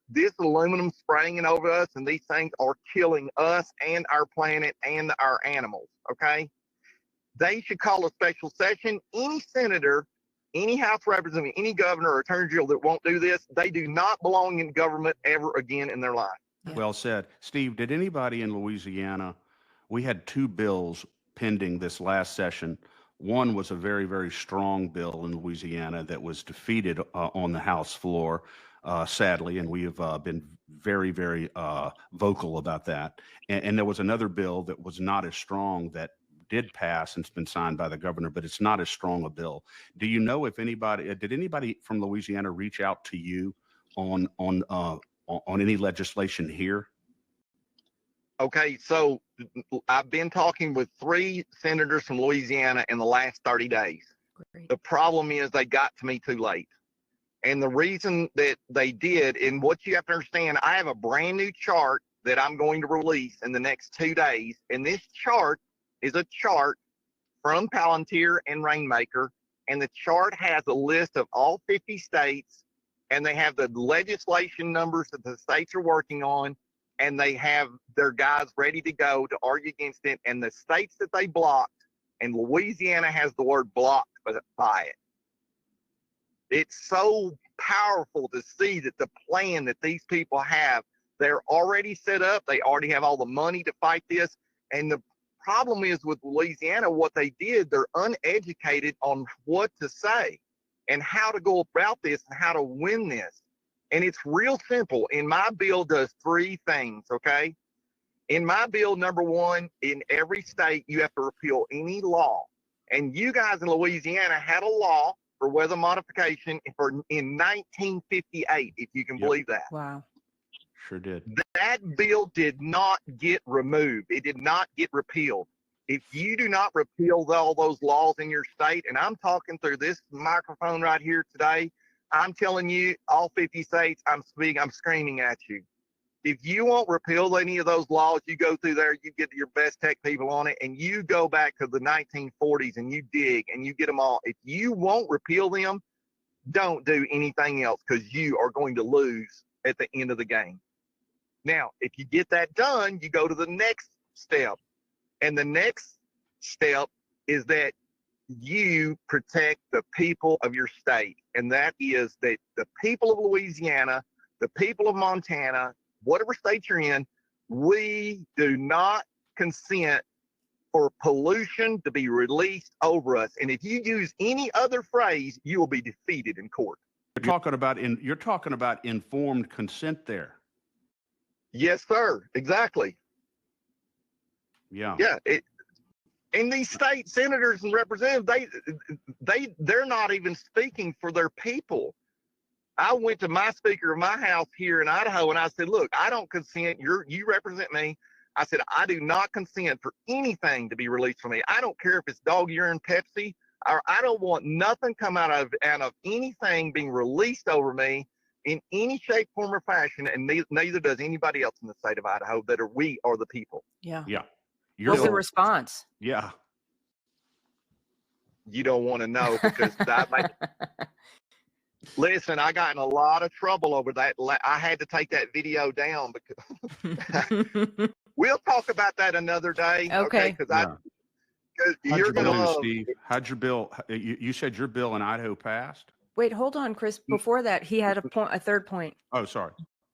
A: This aluminum spraying over us, and these things are killing us and our planet and our animals, okay? They should call a special session. Any senator, any House representative, any governor or attorney general that won't do this, they do not belong in government ever again in their life.
C: Yeah.
B: Well said. Steve, did anybody in Louisiana, we had 2 bills pending this last session. One was a very, very strong bill in Louisiana that was defeated on the House floor, sadly, and we have been very, very vocal about that. And there was another bill that was not as strong that did pass and it's been signed by the governor, but it's not as strong a bill. Do you know if did anybody from Louisiana reach out to you on any legislation here?
A: Okay, so I've been talking with 3 senators from Louisiana in the last 30 days.
C: Great.
A: The problem is they got to me too late. And the reason that they did, and what you have to understand, I have a brand new chart that I'm going to release in the next 2 days. And this chart is a chart from Palantir and Rainmaker. And the chart has a list of all 50 states, and they have the legislation numbers that the states are working on. And they have their guys ready to go to argue against it. And the states that they blocked, and Louisiana has the word blocked by it. It's so powerful to see that the plan that these people have, they're already set up. They already have all the money to fight this. And the problem is with Louisiana, what they did, they're uneducated on what to say and how to go about this and how to win this. And it's real simple. In my bill does 3 things, okay? In my bill, number 1, in every state, you have to repeal any law. And you guys in Louisiana had a law for weather modification in 1958, if you can believe that.
C: Wow.
B: Sure did.
A: That bill did not get removed. It did not get repealed. If you do not repeal all those laws in your state, and I'm talking through this microphone right here today, I'm telling you, all 50 states, I'm screaming at you. If you won't repeal any of those laws, you go through there, you get your best tech people on it, and you go back to the 1940s and you dig and you get them all. If you won't repeal them, don't do anything else, because you are going to lose at the end of the game. Now, if you get that done, you go to the next step. And the next step is that you protect the people of your state. And that is that the people of Louisiana, the people of Montana, whatever state you're in, we do not consent for pollution to be released over us. And if you use any other phrase, you will be defeated in court.
B: You're talking about informed consent there.
A: Yes, sir. Exactly.
B: Yeah.
A: Yeah. And these state senators and representatives, they're not even speaking for their people. I went to my speaker of my house here in Idaho and I said, look, I don't consent. You represent me. I said, I do not consent for anything to be released from me. I don't care if it's dog urine, Pepsi, or I don't want nothing come out of anything being released over me in any shape, form, or fashion. And neither does anybody else in the state of Idaho we are the people.
C: Yeah.
B: Yeah.
C: What's the response?
B: Yeah.
A: You don't want to know because listen, I got in a lot of trouble over that. I had to take that video down because we'll talk about that another day.
C: Okay.
A: Because you're going to
B: Steve, how'd your bill, you said your bill in Idaho passed?
C: Wait, hold on, Chris. Before that, he had a third point.
B: Oh, sorry.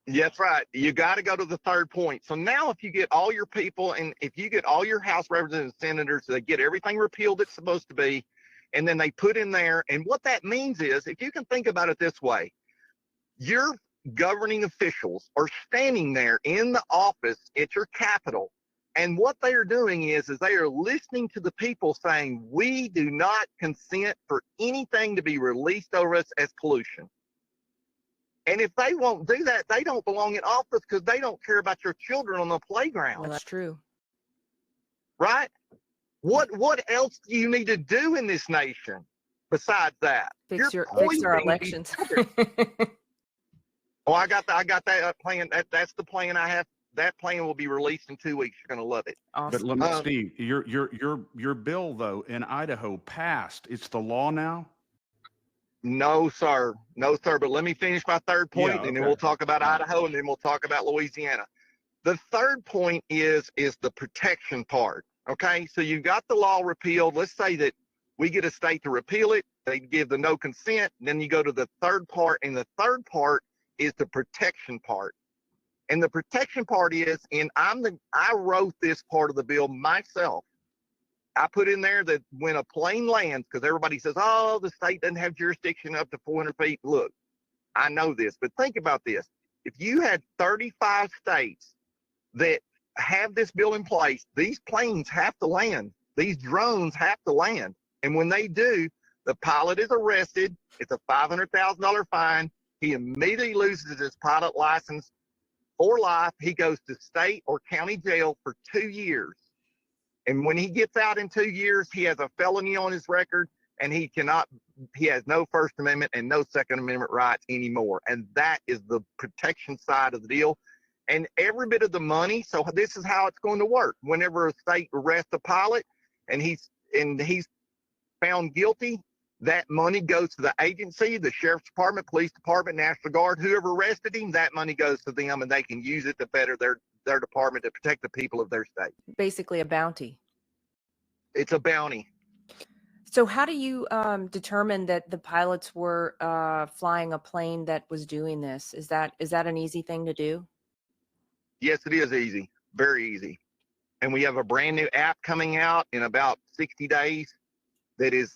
A: That's right. You got to go to the third point. So now if you get all your people and if you get all your House representatives and senators, they get everything repealed it's supposed to be, and then they put in there. And what that means is, if you can think about it this way, your governing officials are standing there in the office at your Capitol. And what they are doing is they are listening to the people saying, we do not consent for anything to be released over us as pollution. And if they won't do that, they don't belong in office because they don't care about your children on the playground.
C: Well, that's true.
A: Right? What else do you need to do in this nation besides that?
C: Fix our elections.
A: Oh, I got that plan. That's the plan I have. That plan will be released in 2 weeks. You're going to love it.
C: Awesome.
B: But let me, Steve, your bill though in Idaho passed. It's the law now.
A: No, sir. No, sir. But let me finish my third point, and then we'll talk about Idaho, and then we'll talk about Louisiana. The third point is the protection part. Okay, so you got the law repealed. Let's say that we get a state to repeal it. They give the no consent. Then you go to the third part, and the third part is the protection part. And the protection part is, and I wrote this part of the bill myself. I put in there that when a plane lands, because everybody says, oh, the state doesn't have jurisdiction up to 400 feet. Look, I know this, but think about this. If you had 35 states that have this bill in place, these planes have to land. These drones have to land. And when they do, the pilot is arrested. It's a $500,000 fine. He immediately loses his pilot license for life. He goes to state or county jail for 2 years. And when he gets out in 2 years, he has a felony on his record, and he has no First Amendment and no Second Amendment rights anymore. And that is the protection side of the deal. And every bit of the money, so this is how it's going to work. Whenever a state arrests a pilot and he's found guilty, that money goes to the agency, the sheriff's department, police department, National Guard, whoever arrested him, that money goes to them, and they can use it to better their department to protect the people of their state.
C: Basically a bounty. It's
A: a bounty.
C: So how do you determine that the pilots were flying a plane that was doing this? Is that an easy thing to do?
A: Yes, it is easy. Very easy. And we have a brand new app coming out in about 60 days that is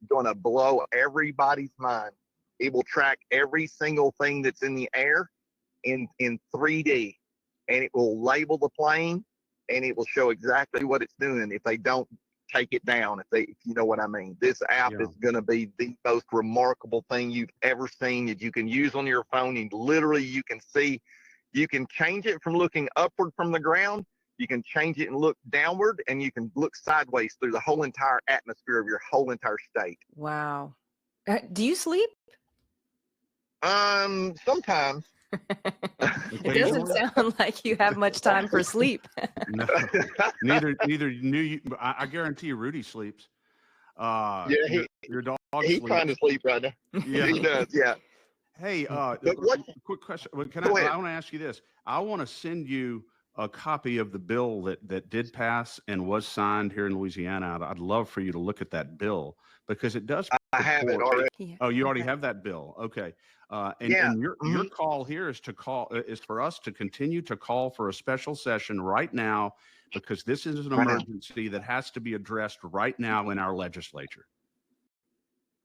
A: going to blow everybody's mind. It will track every single thing that's in the air in 3D, and it will label the plane, and it will show exactly what it's doing if they don't take it down, if you know what I mean. This app is going to be the most remarkable thing you've ever seen that you can use on your phone, and literally you can see, you can change it from looking upward from the ground, you can change it and look downward, and you can look sideways through the whole entire atmosphere of your whole entire state.
C: Wow. Do you sleep?
A: Sometimes.
C: It doesn't sound like you have much time for sleep.
B: No, neither I guarantee you Rudy sleeps. Your dog
A: he's
B: sleeps.
A: trying to sleep right now.
B: Yeah.
A: He does, yeah.
B: Hey,
A: quick
B: question. I want to ask you this. I want to send you a copy of the bill that did pass and was signed here in Louisiana. I'd love for you to look at that bill because it does
A: I have it
B: purport.
A: already.
C: Yeah.
B: Oh, you already
C: Okay.
B: have that bill. Okay. And
A: Yeah.
B: your call here is for us to continue to call for a special session right now, because this is an
A: Right now.
B: emergency that has to be addressed right now in our legislature.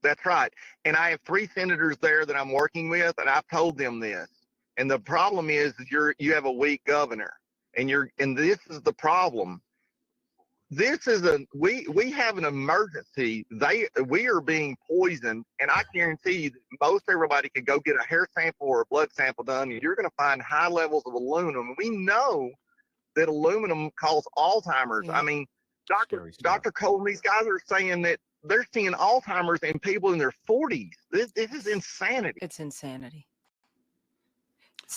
A: That's right. And I have 3 senators there that I'm working with, and I've told them this. And the problem is you have a weak governor, and this is the problem. This is we have an emergency. We are being poisoned, and I guarantee you that most everybody could go get a hair sample or a blood sample done, and you're going to find high levels of aluminum. We know that aluminum causes Alzheimer's.
C: Yeah.
A: I mean,
B: Scary stuff.
A: Dr. Cole and these guys are saying that they're seeing Alzheimer's in people in their 40s. This is insanity.
C: It's insanity.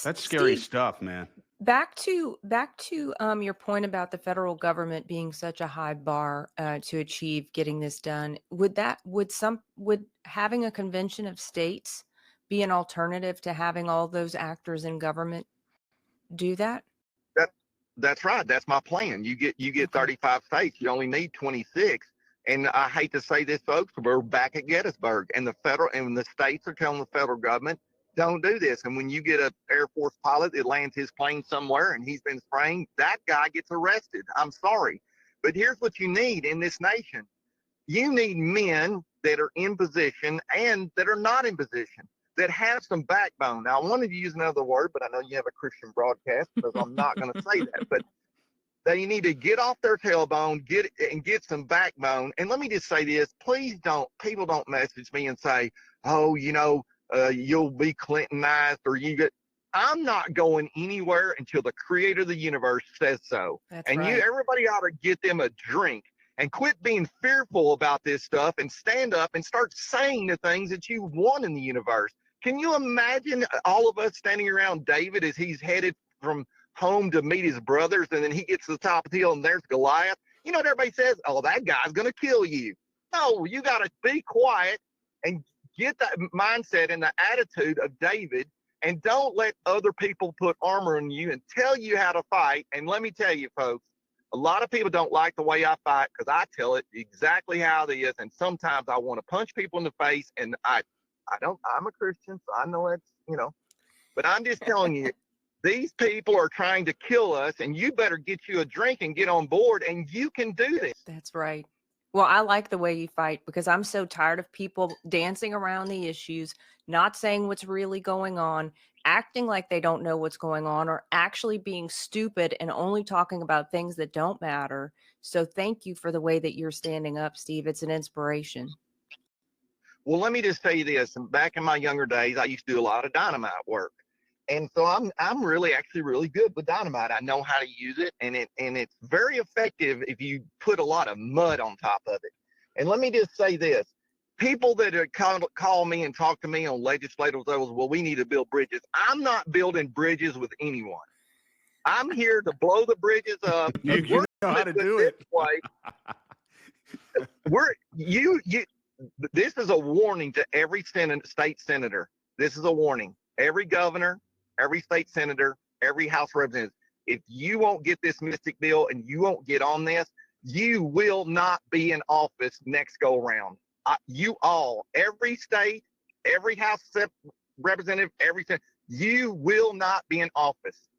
B: That's scary
C: Steve,
B: stuff, man.
C: back to your point about the federal government being such a high bar to achieve getting this done. Would having a convention of states be an alternative to having all those actors in government do that?
A: That's right. That's my plan. You get 35 states. You only need 26. And I hate to say this, folks, but we're back at Gettysburg, and the states are telling the federal government, don't do this. And when you get an Air Force pilot that lands his plane somewhere and he's been spraying, that guy gets arrested. I'm sorry. But here's what you need in this nation. You need men that are in position and that are not in position, that have some backbone. Now, I wanted to use another word, but I know you have a Christian broadcast, so I'm not going to say that. But they need to get off their tailbone, get some backbone. And let me just say this: people don't message me and say, "Oh, you'll be Clintonized," or I'm not going anywhere until the Creator of the universe says so.
C: That's
A: and
C: right.
A: Everybody ought to get them a drink and quit being fearful about this stuff and stand up and start saying the things that you want in the universe. Can you imagine all of us standing around David as he's headed from home to meet his brothers, and then he gets to the top of the hill and there's Goliath? You know what everybody says? Oh, that guy's going to kill you. No, you got to be quiet and get that mindset and the attitude of David, and don't let other people put armor on you and tell you how to fight. And let me tell you, folks, a lot of people don't like the way I fight because I tell it exactly how it is. And sometimes I want to punch people in the face, and I'm a Christian, so I know it's, but I'm just telling you, these people are trying to kill us, and you better get you a drink and get on board, and you can do this.
C: That's right. Well, I like the way you fight, because I'm so tired of people dancing around the issues, not saying what's really going on, acting like they don't know what's going on, or actually being stupid and only talking about things that don't matter. So thank you for the way that you're standing up, Steve. It's an inspiration.
A: Well, let me just tell you this. Back in my younger days, I used to do a lot of dynamite work. And so I'm really good with dynamite. I know how to use it, and it's very effective if you put a lot of mud on top of it. And let me just say this: people that call me and talk to me on legislative levels, well, we need to build bridges. I'm not building bridges with anyone. I'm here to blow the bridges up.
B: You know how to do it.
A: This is a warning to every state senator. This is a warning. Every governor, every state senator, every House representative. If you won't get this Mystic bill and you won't get on this, you will not be in office next go round. Every state, every House representative, you will not be in office.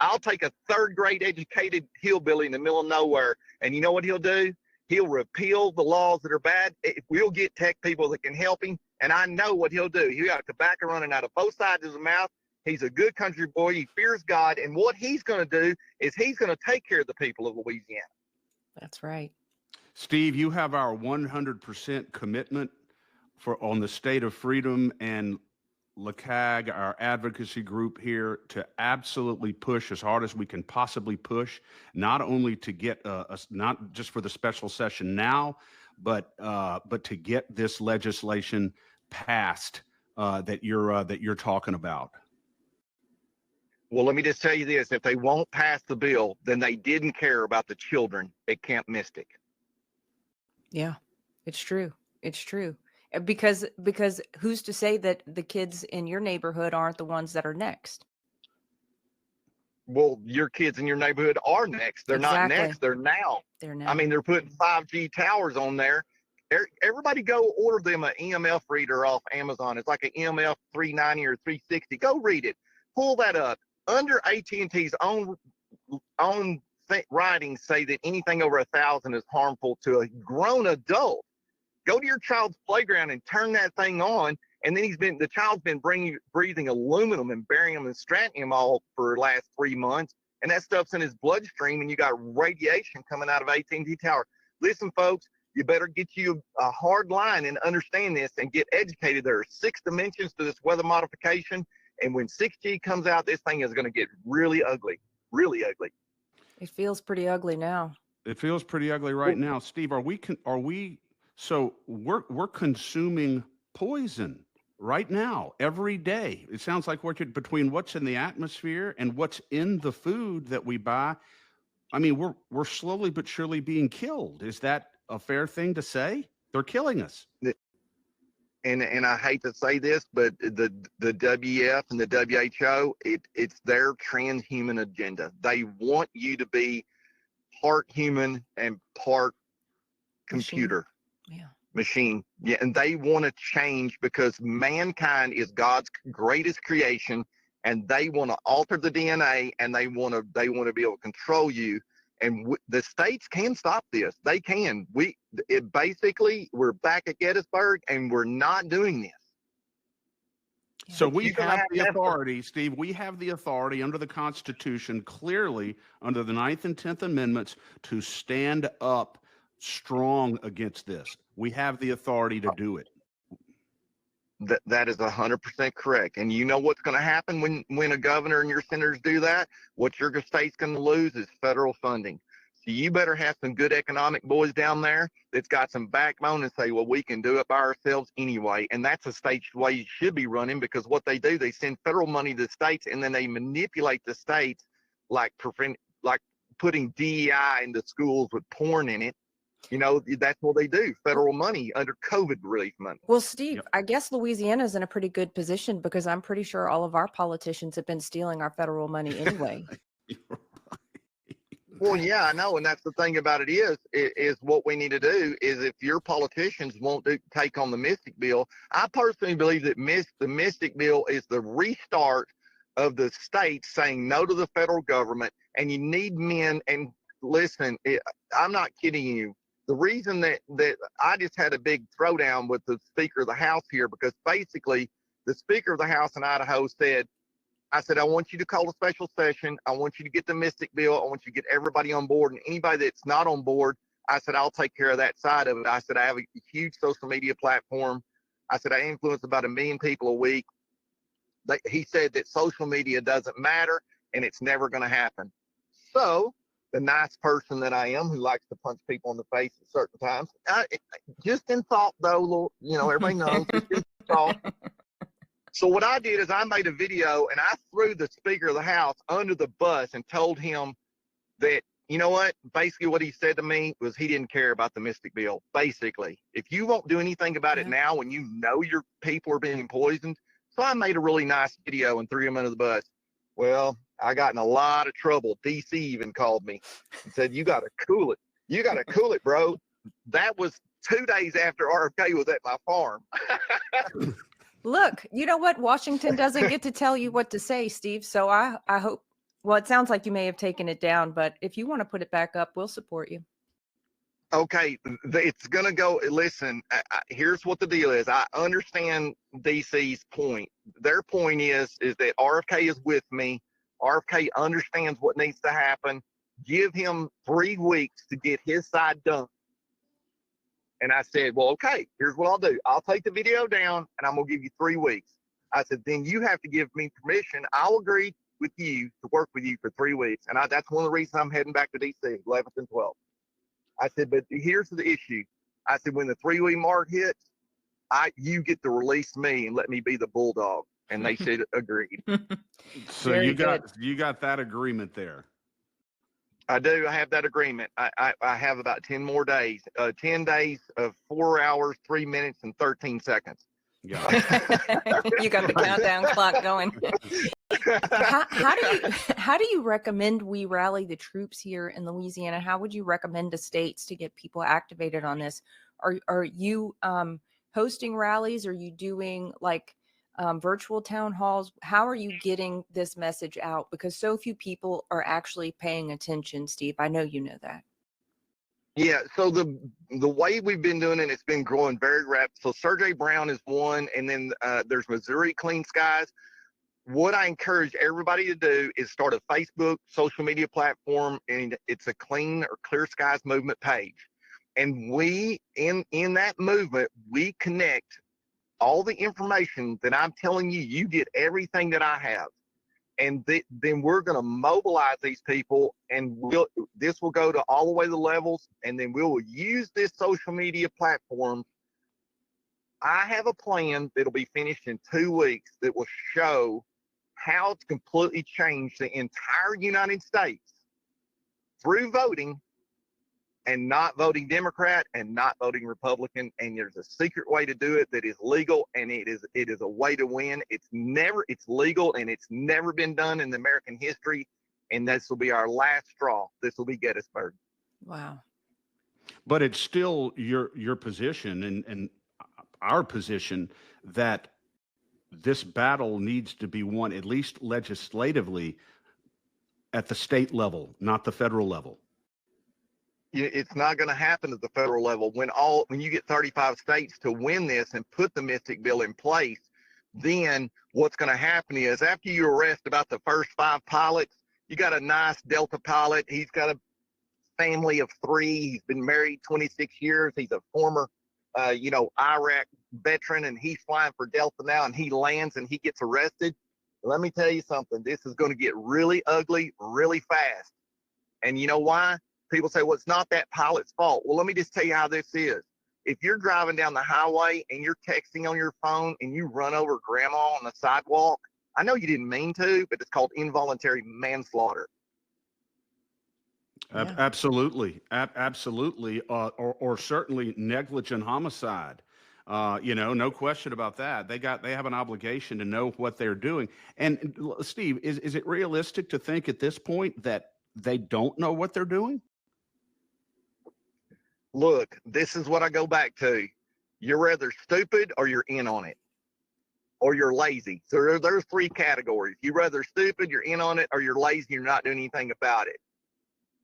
A: I'll take a 3rd grade educated hillbilly in the middle of nowhere, and you know what he'll do? He'll repeal the laws that are bad. We'll get tech people that can help him, and I know what he'll do. He'll have tobacco running out of both sides of his mouth. He's a good country boy. He fears God, and what he's going to do is he's going to take care of the people of Louisiana.
C: That's right.
B: Steve, you have our 100% commitment on the State of Freedom and LCAG, our advocacy group here, to absolutely push as hard as we can possibly push, not only to get not just for the special session now, but to get this legislation passed that you're talking about.
A: Well, let me just tell you this: if they won't pass the bill, then they didn't care about the children at Camp Mystic.
C: Yeah, it's true. It's true. Because who's to say that the kids in your neighborhood aren't the ones that are next?
A: Well, your kids in your neighborhood are next. They're not
C: Exactly.
A: next. They're now.
C: They're now.
A: I mean, they're putting 5G towers on there. Everybody go order them an EMF reader off Amazon. It's like an EMF 390 or 360. Go read it. Pull that up. Under AT&T's own writings say that anything over 1,000 is harmful to a grown adult. Go to your child's playground and turn that thing on. And then the child's been breathing aluminum and barium and strontium all for the last 3 months. And that stuff's in his bloodstream, and you got radiation coming out of AT&T tower. Listen, folks, you better get you a hard line and understand this and get educated. There are 6 dimensions to this weather modification. And when 6G comes out, this thing is going to get really ugly, really ugly.
C: It feels pretty ugly now.
B: It feels pretty ugly right now. Steve, so we're consuming poison right now, every day. It sounds like between what's in the atmosphere and what's in the food that we buy. I mean, we're slowly but surely being killed. Is that a fair thing to say? They're killing us.
A: And I hate to say this, but the WF and the WHO, it's their transhuman agenda. They want you to be part human and part computer. Machine. Yeah, and they want to change because mankind is God's greatest creation, and they want to alter the DNA, and they want to be able to control you. And the states can stop this. They can. Basically, we're back at Gettysburg, and we're not doing this.
B: So we have the authority, Steve. We have the authority under the Constitution, clearly under the 9th and 10th Amendments, to stand up strong against this. We have the authority to do it.
A: That is 100% correct. And you know what's going to happen when a governor and your senators do that? What your state's going to lose is federal funding. So you better have some good economic boys down there that's got some backbone and say, well, we can do it by ourselves anyway. And that's a state's way you should be running, because what they do, they send federal money to the states, and then they manipulate the states like putting DEI into schools with porn in it. You know, that's what they do. Federal money under COVID relief money.
C: Well, Steve, I guess Louisiana's in a pretty good position because I'm pretty sure all of our politicians have been stealing our federal money anyway.
A: Well, yeah, I know. And that's the thing about it is what we need to do is, if your politicians won't take on the Mystic Bill, I personally believe that the Mystic Bill is the restart of the states saying no to the federal government. And you need men. And listen, I'm not kidding you. The reason that I just had a big throwdown with the Speaker of the House here, because basically the Speaker of the House in Idaho said, I said, I want you to call a special session. I want you to get the Mystic Bill. I want you to get everybody on board. And anybody that's not on board, I said, I'll take care of that side of it. I said, I have a huge social media platform. I said, I influence about 1 million people a week. He said that social media doesn't matter and it's never going to happen. So the nice person that I am, who likes to punch people in the face at certain times, just in thought though, everybody knows, just in thought. So what I did is I made a video and I threw the Speaker of the House under the bus and told him that, you know what, basically what he said to me was he didn't care about the Mystic Bill. Basically, if you won't do anything about it now when you know your people are being poisoned. So I made a really nice video and threw him under the bus. Well, I got in a lot of trouble. DC even called me and said, you got to cool it. You got to cool it, bro. That was 2 days after RFK was at my farm.
C: Look, you know what? Washington doesn't get to tell you what to say, Steve. So I hope, well, it sounds like you may have taken it down, but if you want to put it back up, we'll support you.
A: Okay, it's going to go. Listen, here's what the deal is. I understand DC's point. Their point is that RFK is with me. RFK understands what needs to happen. Give him 3 weeks to get his side done. And I said, well, okay, here's what I'll do. I'll take the video down and I'm going to give you 3 weeks. I said, then you have to give me permission. I'll agree with you to work with you for 3 weeks. And that's one of the reasons I'm heading back to DC, 11th and 12th. I said, but here's the issue. I said, when the 3-week mark hits, you get to release me and let me be the bulldog. And they said, agreed.
B: So you got that agreement there.
A: I do. I have that agreement. I have about 10 more days, 10 days of 4 hours, 3 minutes, and 13 seconds.
B: Yeah.
C: You got the countdown clock going. How do you recommend we rally the troops here in Louisiana? How would you recommend to states to get people activated on this? Are you hosting rallies? Are you doing like virtual town halls? How are you getting this message out? Because so few people are actually paying attention, Steve. I know you know that.
A: Yeah, so the way we've been doing it, it's been growing very rapid. So Sergey Brown is one, and then there's Missouri Clean Skies. What I encourage everybody to do is start a Facebook social media platform, and it's a Clean or Clear Skies movement page. And we, in that movement, we connect all the information that I'm telling you. You get everything that I have. And then we're going to mobilize these people, and this will go to all the way to the levels, and then we will use this social media platform. I have a plan that'll be finished in 2 weeks that will show how to completely change the entire United States through voting, and not voting Democrat and not voting Republican. And there's a secret way to do it that is legal, and it is a way to win. It's legal, and it's never been done in American history. And this will be our last straw. This will be Gettysburg.
C: Wow.
B: But it's still your position and our position that this battle needs to be won, at least legislatively, at the state level, not the federal level.
A: It's not going to happen at the federal level. When you get 35 states to win this and put the Mystic Bill in place, then what's going to happen is, after you arrest about the first 5 pilots, you got a nice Delta pilot. He's got a family of 3. He's been married 26 years. He's a former, Iraq veteran, and he's flying for Delta now, and he lands and he gets arrested. Let me tell you something. This is going to get really ugly really fast. And you know why? People say, well, it's not that pilot's fault. Well, let me just tell you how this is. If you're driving down the highway and you're texting on your phone and you run over grandma on the sidewalk, I know you didn't mean to, but it's called involuntary manslaughter.
B: Yeah. Absolutely. Absolutely. Or certainly negligent homicide. No question about that. They have an obligation to know what they're doing. And Steve, is it realistic to think at this point that they don't know what they're doing?
A: Look, this is what I go back to. You're either stupid or you're in on it, or you're lazy. So there's 3 categories. You're either stupid, you're in on it, or you're lazy, you're not doing anything about it.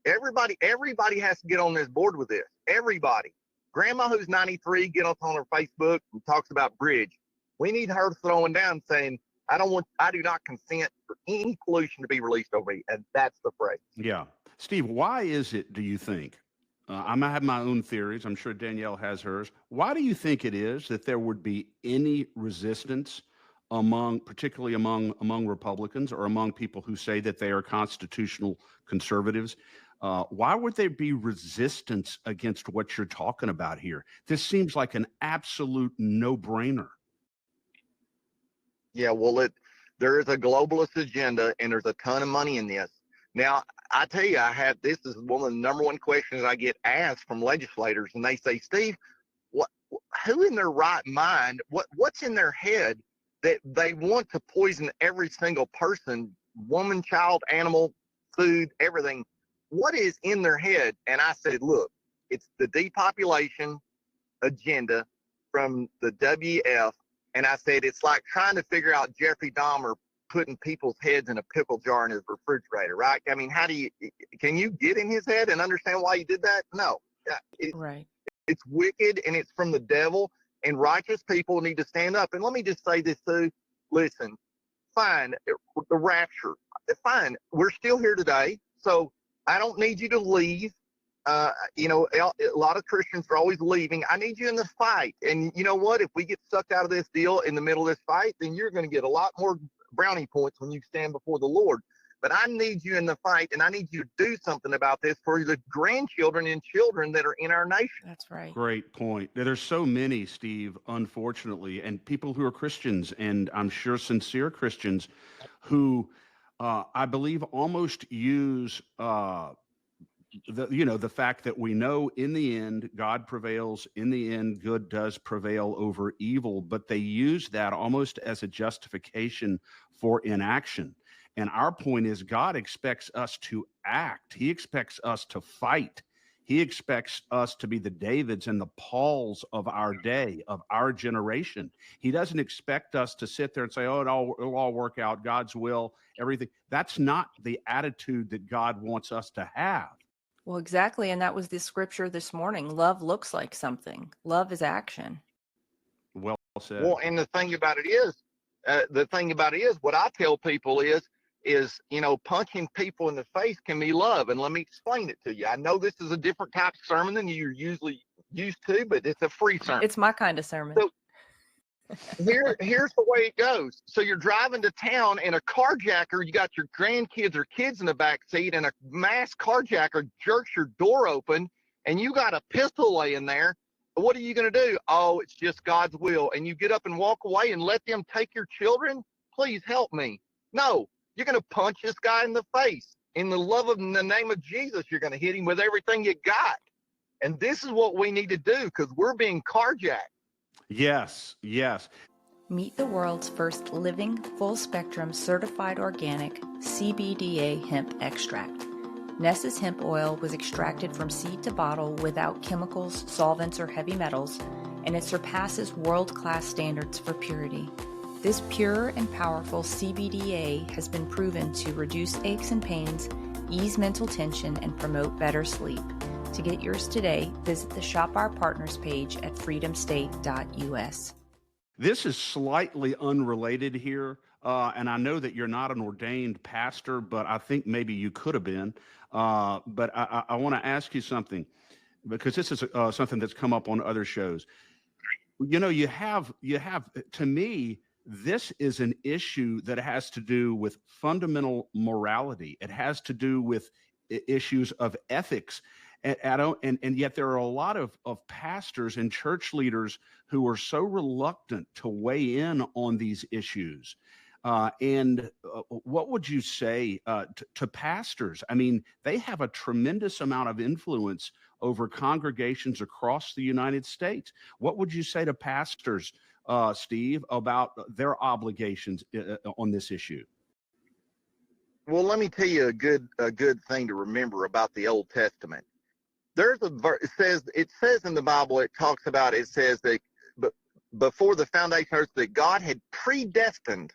A: Everybody has to get on this board with this. Everybody. Grandma, who's 93, get up on her Facebook and talks about bridge. We need her throwing down saying, I do not consent for any pollution to be released over me. And that's the phrase.
B: Yeah. Steve, why is it, do you think, I might have my own theories, I'm sure Danielle has hers, why do you think it is that there would be any resistance particularly among Republicans, or among people who say that they are constitutional conservatives? Why would there be resistance against what you're talking about here? This seems like an absolute no-brainer.
A: Yeah, well, there is a globalist agenda, and there's a ton of money in this. Now, I tell you, this is one of the number one questions I get asked from legislators, and they say, Steve, who in their right mind, what's in their head that they want to poison every single person, woman, child, animal, food, everything? What is in their head? And I said, look, it's the depopulation agenda from the WF. And I said, it's like trying to figure out Jeffrey Dahmer putting people's heads in a pickle jar in his refrigerator, right? I mean, can you get in his head and understand why he did that? No.
C: Right.
A: It's wicked, and it's from the devil, and righteous people need to stand up. And let me just say this too. Listen, fine, the rapture, fine. We're still here today, so I don't need you to leave. A lot of Christians are always leaving. I need you in the fight. And you know what? If we get sucked out of this deal in the middle of this fight, then you're going to get a lot more brownie points when you stand before the Lord. But I need you in the fight, and I need you to do something about this for the grandchildren and children that are in our nation.
C: That's right.
B: Great point. There's so many, Steve, unfortunately, and people who are Christians, and I'm sure sincere Christians, who I believe almost use the fact that we know in the end God prevails, in the end good does prevail over evil, but they use that almost as a justification for inaction. And our point is God expects us to act. He expects us to fight. He expects us to be the Davids and the Pauls of our day, of our generation. He doesn't expect us to sit there and say, oh, it'll all work out, God's will, everything. That's not the attitude that God wants us to have.
C: Well, exactly. And that was the scripture this morning. Love looks like something. Love is action.
B: Well said.
A: Well, and the thing about it is, what I tell people is, punching people in the face can be love. And let me explain it to you. I know this is a different type of sermon than you're usually used to, but it's a free sermon.
C: It's my kind of sermon.
A: So here's the way it goes. So you're driving to town and a carjacker, you got your grandkids or kids in the back seat, and a mass carjacker jerks your door open and you got a pistol laying there. What are you going to do? Oh, it's just God's will. And you get up and walk away and let them take your children? Please help me. No, you're going to punch this guy in the face. In the name of Jesus, you're going to hit him with everything you got. And this is what we need to do because we're being carjacked.
B: Yes.
C: Meet the world's first living, full-spectrum, certified organic CBDA hemp extract. Ness's hemp oil was extracted from seed to bottle without chemicals, solvents, or heavy metals, and it surpasses world-class standards for purity. This pure and powerful CBDA has been proven to reduce aches and pains, ease mental tension, and promote better sleep. To get yours today, visit the Shop Our Partners page at freedomstate.us.
B: This is slightly unrelated here, and I know that you're not an ordained pastor, but I think maybe you could have been. But I want to ask you something, because this is something that's come up on other shows. You have to me, this is an issue that has to do with fundamental morality. It has to do with issues of ethics. And yet there are a lot of pastors and church leaders who are so reluctant to weigh in on these issues. What would you say to pastors? I mean, they have a tremendous amount of influence over congregations across the United States. What would you say to pastors, Steve, about their obligations on this issue?
A: Well, let me tell you a good thing to remember about the Old Testament. There's a verse, it says in the Bible, it says that before the foundation of earth, that God had predestined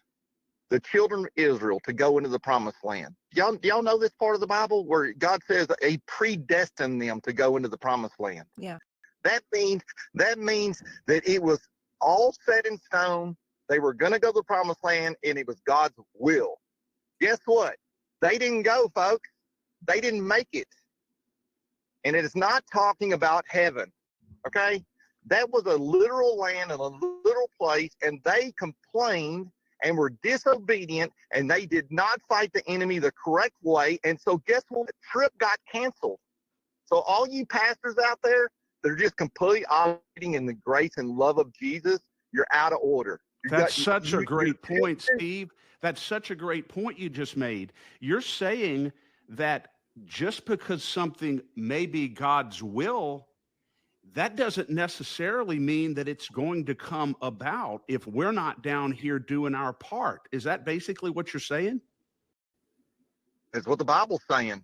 A: the children of Israel to go into the promised land. Y'all know this part of the Bible where God says he predestined them to go into the promised land?
C: Yeah.
A: That means that it was all set in stone. They were going to go to the promised land, and it was God's will. Guess what? They didn't go, folks. They didn't make it. And it is not talking about heaven, okay? That was a literal land and a literal place, and they complained and were disobedient, and they did not fight the enemy the correct way. And so guess what? The trip got canceled. So all you pastors out there that are just completely operating in the grace and love of Jesus, you're out of order.
B: That's such a great point, Steve. That's such a great point you just made. You're saying that just because something may be God's will, that doesn't necessarily mean that it's going to come about if we're not down here doing our part. Is that basically what you're saying?
A: That's what the Bible's saying.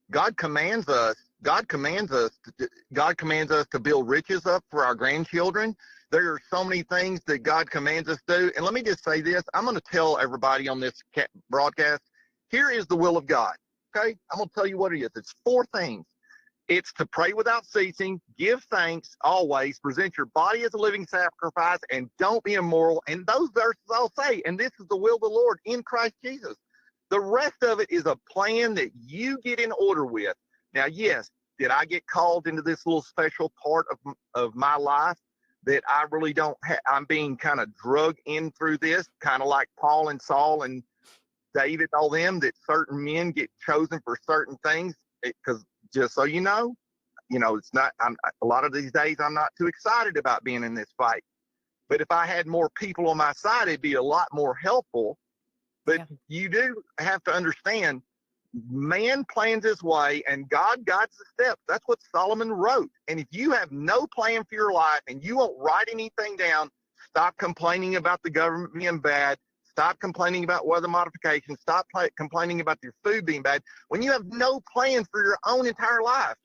A: God commands us to build riches up for our grandchildren. There are so many things that God commands us to do. And let me just say this. I'm going to tell everybody on this broadcast, here is the will of God. Okay, I'm going to tell you what it is. It's 4 things. It's to pray without ceasing, give thanks always, present your body as a living sacrifice, and don't be immoral. And those verses I'll say, and this is the will of the Lord in Christ Jesus. The rest of it is a plan that you get in order with. Now, yes, did I get called into this little special part of my life that I really don't have? I'm being kind of drug in through this, kind of like Paul and Saul and David, all them, that certain men get chosen for certain things. Because just so you know, it's not, a lot of these days I'm not too excited about being in this fight. But if I had more people on my side, it'd be a lot more helpful. But You do have to understand man plans his way and God guides the steps. That's what Solomon wrote. And if you have no plan for your life and you won't write anything down, stop complaining about the government being bad. Stop complaining about weather modification. Stop complaining about your food being bad when you have no plan for your own entire life.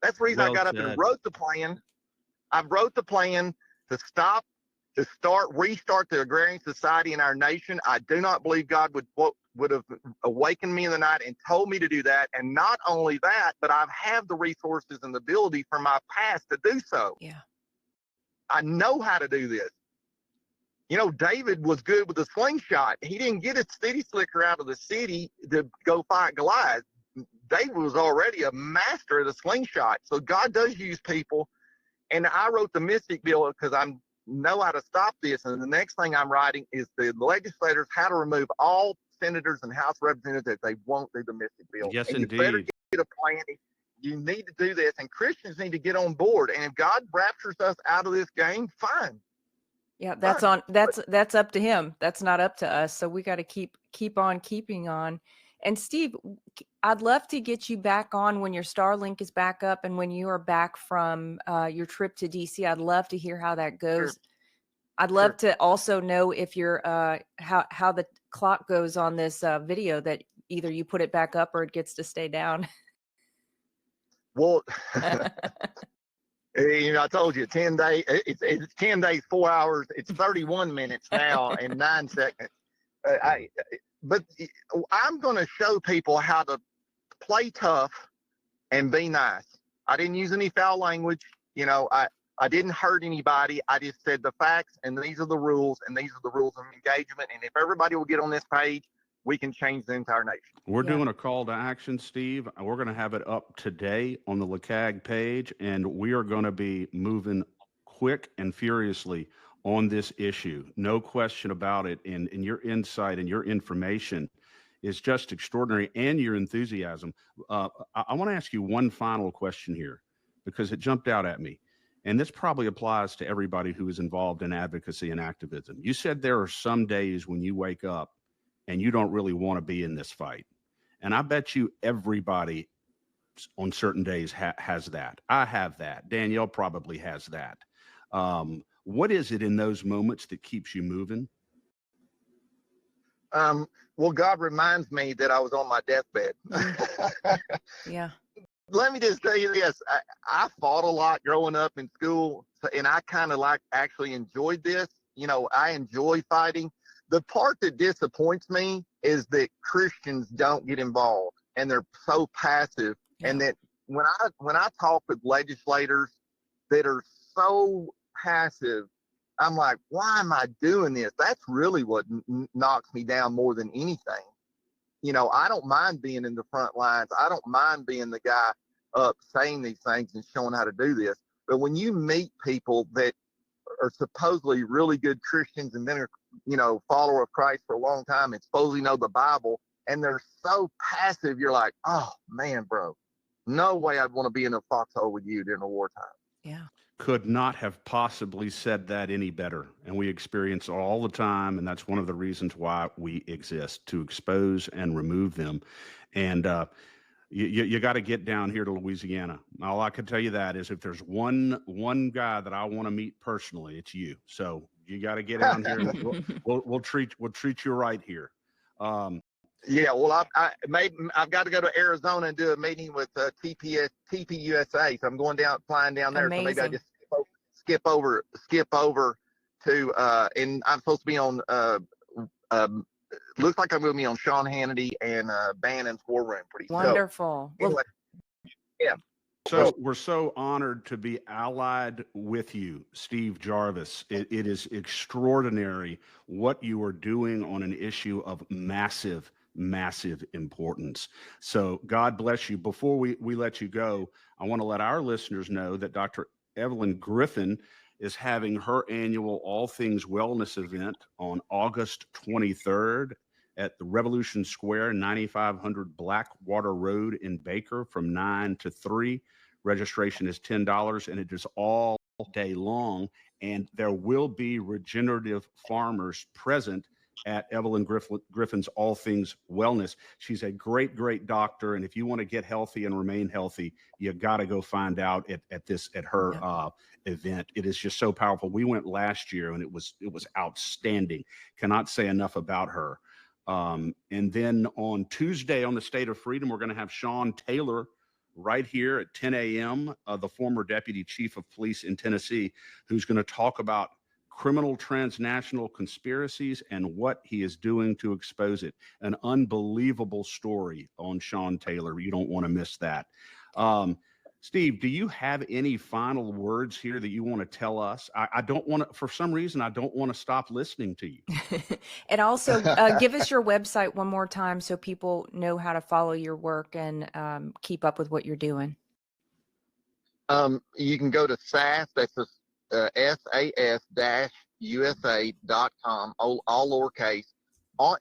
A: That's the reason I got up and wrote the plan. I wrote the plan to restart the agrarian society in our nation. I do not believe God would have awakened me in the night and told me to do that. And not only that, but I have the resources and the ability from my past to do so.
C: Yeah.
A: I know how to do this. You know, David was good with the slingshot. He didn't get a city slicker out of the city to go fight Goliath. David was already a master of the slingshot. So God does use people. And I wrote the Mystic Bill because I know how to stop this. And the next thing I'm writing is the legislators how to remove all senators and House representatives if they won't do the Mystic Bill.
B: Yes,
A: and
B: indeed.
A: You better get a plan. You need to do this. And Christians need to get on board. And if God raptures us out of this game, fine.
C: Yeah, that's up to him. That's not up to us. So we got to keep on keeping on. And Steve, I'd love to get you back on when your Starlink is back up and when you are back from your trip to DC. I'd love to hear how that goes. Sure. I'd love to also know if you're how the clock goes on this video, that either you put it back up or it gets to stay down.
A: Well, you know, I told you 10 days. It's 10 days, 4 hours. It's 31 minutes now and 9 seconds. But I'm going to show people how to play tough and be nice. I didn't use any foul language. You know, I didn't hurt anybody. I just said the facts, and these are the rules, and these are the rules of engagement. And if everybody will get on this page, we can change the entire nation.
B: We're doing a call to action, Steve. We're going to have it up today on the LeCag page, and we are going to be moving quick and furiously on this issue. No question about it. And your insight and your information is just extraordinary, and your enthusiasm. I want to ask you one final question here, because it jumped out at me. And this probably applies to everybody who is involved in advocacy and activism. You said there are some days when you wake up and you don't really want to be in this fight. And I bet you everybody on certain days has that. I have that. Danielle probably has that. What is it in those moments that keeps you moving?
A: Well, God reminds me that I was on my deathbed.
C: Yeah.
A: Let me just tell you this. I fought a lot growing up in school, and I kind of actually enjoyed this. You know, I enjoy fighting. The part that disappoints me is that Christians don't get involved, and they're so passive. Yeah. And that when I talk with legislators that are so passive, I'm like, why am I doing this? That's really what knocks me down more than anything. You know, I don't mind being in the front lines. I don't mind being the guy up saying these things and showing how to do this. But when you meet people that are supposedly really good Christians and then are, you know, follower of Christ for a long time and supposedly know the Bible, and they're so passive, you're like, oh man, bro, no way I'd want to be in a foxhole with you during a wartime.
C: Yeah.
B: Could not have possibly said that any better. And we experience it all the time. And that's one of the reasons why we exist, to expose and remove them. And you got to get down here to Louisiana. All I can tell you that is if there's one guy that I want to meet personally, it's you. So you got to get down here. We'll treat you right here.
A: Yeah, well, I've got to go to Arizona and do a meeting with TPUSA. So I'm flying down there.
C: Amazing.
A: So maybe I just skip over to, and I'm supposed to be on, looks like I'm going to be on Sean Hannity and Bannon's War Room pretty soon.
C: Wonderful.
A: So, anyway, yeah.
B: So we're so honored to be allied with you, Steve Jarvis. It is extraordinary what you are doing on an issue of massive importance. So God bless you. Before we let you go, I want to let our listeners know that Dr. Evelyn Griffin is having her annual All Things Wellness event on August 23rd at the Revolution Square, 9500 Blackwater Road in Baker from 9 to 3. Registration is $10, and it is all day long. And there will be regenerative farmers present at Evelyn Griffin's All Things Wellness. She's a great, great doctor. And if you want to get healthy and remain healthy, you got to go find out at her event. It is just so powerful. We went last year and it was outstanding. Cannot say enough about her. And then on Tuesday on the State of Freedom, we're going to have Sean Taylor right here at 10 a.m., the former deputy chief of police in Tennessee, who's going to talk about criminal transnational conspiracies and what he is doing to expose it. An unbelievable story on Sean Taylor. You don't want to miss that. Steve, do you have any final words here that you want to tell us? I don't want to, for some reason, I don't want to stop listening to you.
C: And also give us your website one more time so people know how to follow your work and keep up with what you're doing.
A: You can go to SAS, that's SAS-USA.com, all lowercase.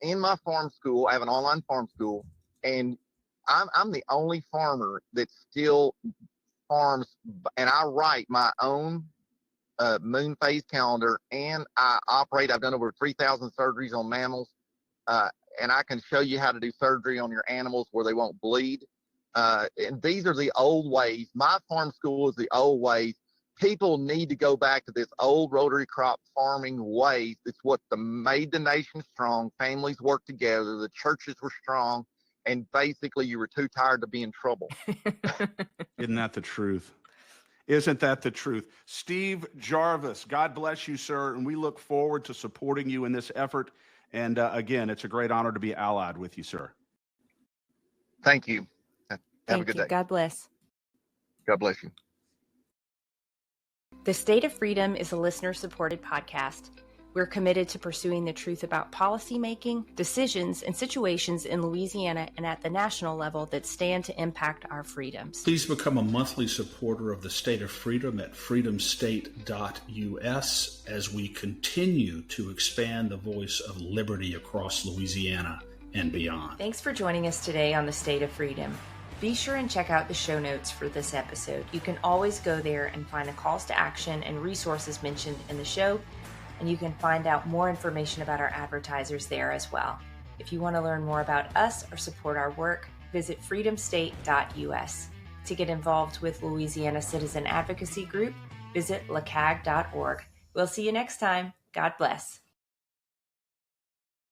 A: In my farm school, I have an online farm school, and I'm the only farmer that still farms, and I write my own moon phase calendar, and I've done over 3,000 surgeries on mammals, and I can show you how to do surgery on your animals where they won't bleed. And these are the old ways. My farm school is the old ways. People need to go back to this old rotary crop farming ways. It's what made the nation strong. Families worked together. The churches were strong. And basically, you were too tired to be in trouble.
B: Isn't that the truth? Isn't that the truth? Steve Jarvis, God bless you, sir. And we look forward to supporting you in this effort. And again, it's a great honor to be allied with you, sir.
A: Thank you. Have a good day.
C: God bless.
A: God bless you.
C: The State of Freedom is a listener-supported podcast. We're committed to pursuing the truth about policymaking, decisions, and situations in Louisiana and at the national level that stand to impact our freedoms.
E: Please become a monthly supporter of the State of Freedom at freedomstate.us as we continue to expand the voice of liberty across Louisiana and beyond.
C: Thanks for joining us today on the State of Freedom. Be sure and check out the show notes for this episode. You can always go there and find the calls to action and resources mentioned in the show, and you can find out more information about our advertisers there as well. If you want to learn more about us or support our work, visit freedomstate.us. To get involved with Louisiana Citizen Advocacy Group, visit lacag.org. We'll see you next time. God bless.